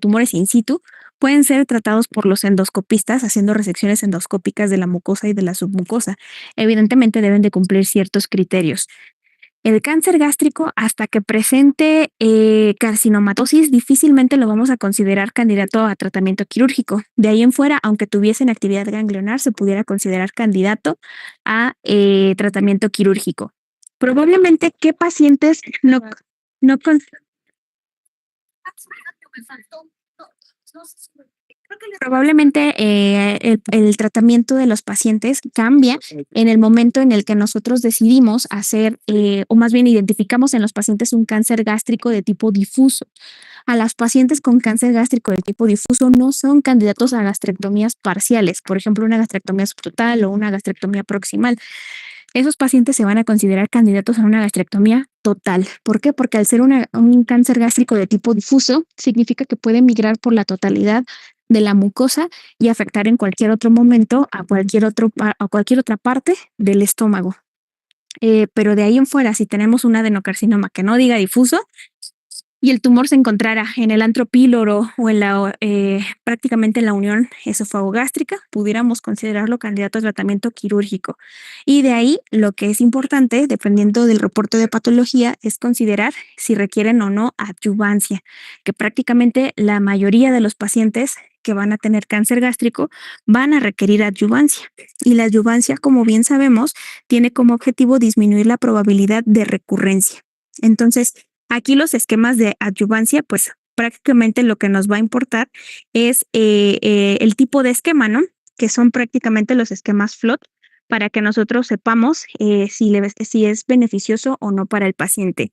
tumores in situ, pueden ser tratados por los endoscopistas haciendo resecciones endoscópicas de la mucosa y de la submucosa. Evidentemente deben de cumplir ciertos criterios. El cáncer gástrico, hasta que presente carcinomatosis, difícilmente lo vamos a considerar candidato a tratamiento quirúrgico. De ahí en fuera, aunque tuviesen actividad ganglionar, se pudiera considerar candidato a tratamiento quirúrgico. Probablemente, ¿qué pacientes no Probablemente el tratamiento de los pacientes cambia en el momento en el que nosotros decidimos hacer, o más bien identificamos en los pacientes un cáncer gástrico de tipo difuso. A las pacientes con cáncer gástrico de tipo difuso no son candidatos a gastrectomías parciales, por ejemplo, una gastrectomía subtotal o una gastrectomía proximal. Esos pacientes se van a considerar candidatos a una gastrectomía total. ¿Por qué? Porque al ser un cáncer gástrico de tipo difuso, significa que puede migrar por la totalidad de la mucosa y afectar en cualquier otro momento a cualquier otra parte del estómago. Pero de ahí en fuera, si tenemos un adenocarcinoma que no diga difuso y el tumor se encontrara en el antro píloro o en prácticamente en la unión esofagogástrica, pudiéramos considerarlo candidato a tratamiento quirúrgico. Y de ahí lo que es importante, dependiendo del reporte de patología, es considerar si requieren o no adyuvancia, que prácticamente la mayoría de los pacientes que van a tener cáncer gástrico van a requerir adyuvancia. Y la adyuvancia, como bien sabemos, tiene como objetivo disminuir la probabilidad de recurrencia. Entonces, aquí los esquemas de adyuvancia, pues prácticamente lo que nos va a importar es el tipo de esquema, ¿no? Que son prácticamente los esquemas FLOT, para que nosotros sepamos si es beneficioso o no para el paciente.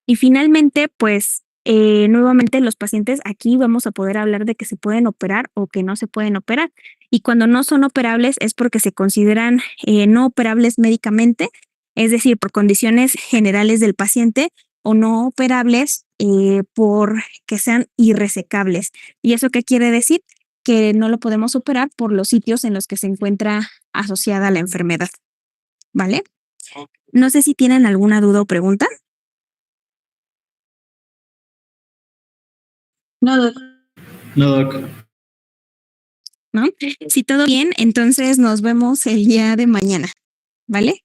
Y finalmente, pues nuevamente los pacientes aquí vamos a poder hablar de que se pueden operar o que no se pueden operar. Y cuando no son operables es porque se consideran no operables médicamente, es decir, por condiciones generales del paciente, o no operables por que sean irresecables. ¿Y eso qué quiere decir? Que no lo podemos operar por los sitios en los que se encuentra asociada la enfermedad. ¿Vale? No sé si tienen alguna duda o pregunta. No, Doc. No, Doc. ¿No? Si todo bien, entonces nos vemos el día de mañana. ¿Vale?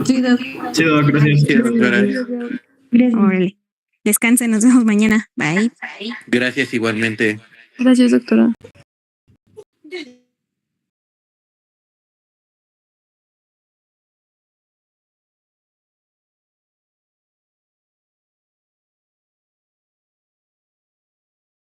Sí, Doc. Sí, Doc, gracias. Sí, doctora. Órale. Descansen, nos vemos mañana. Bye. Gracias igualmente. Gracias, doctora.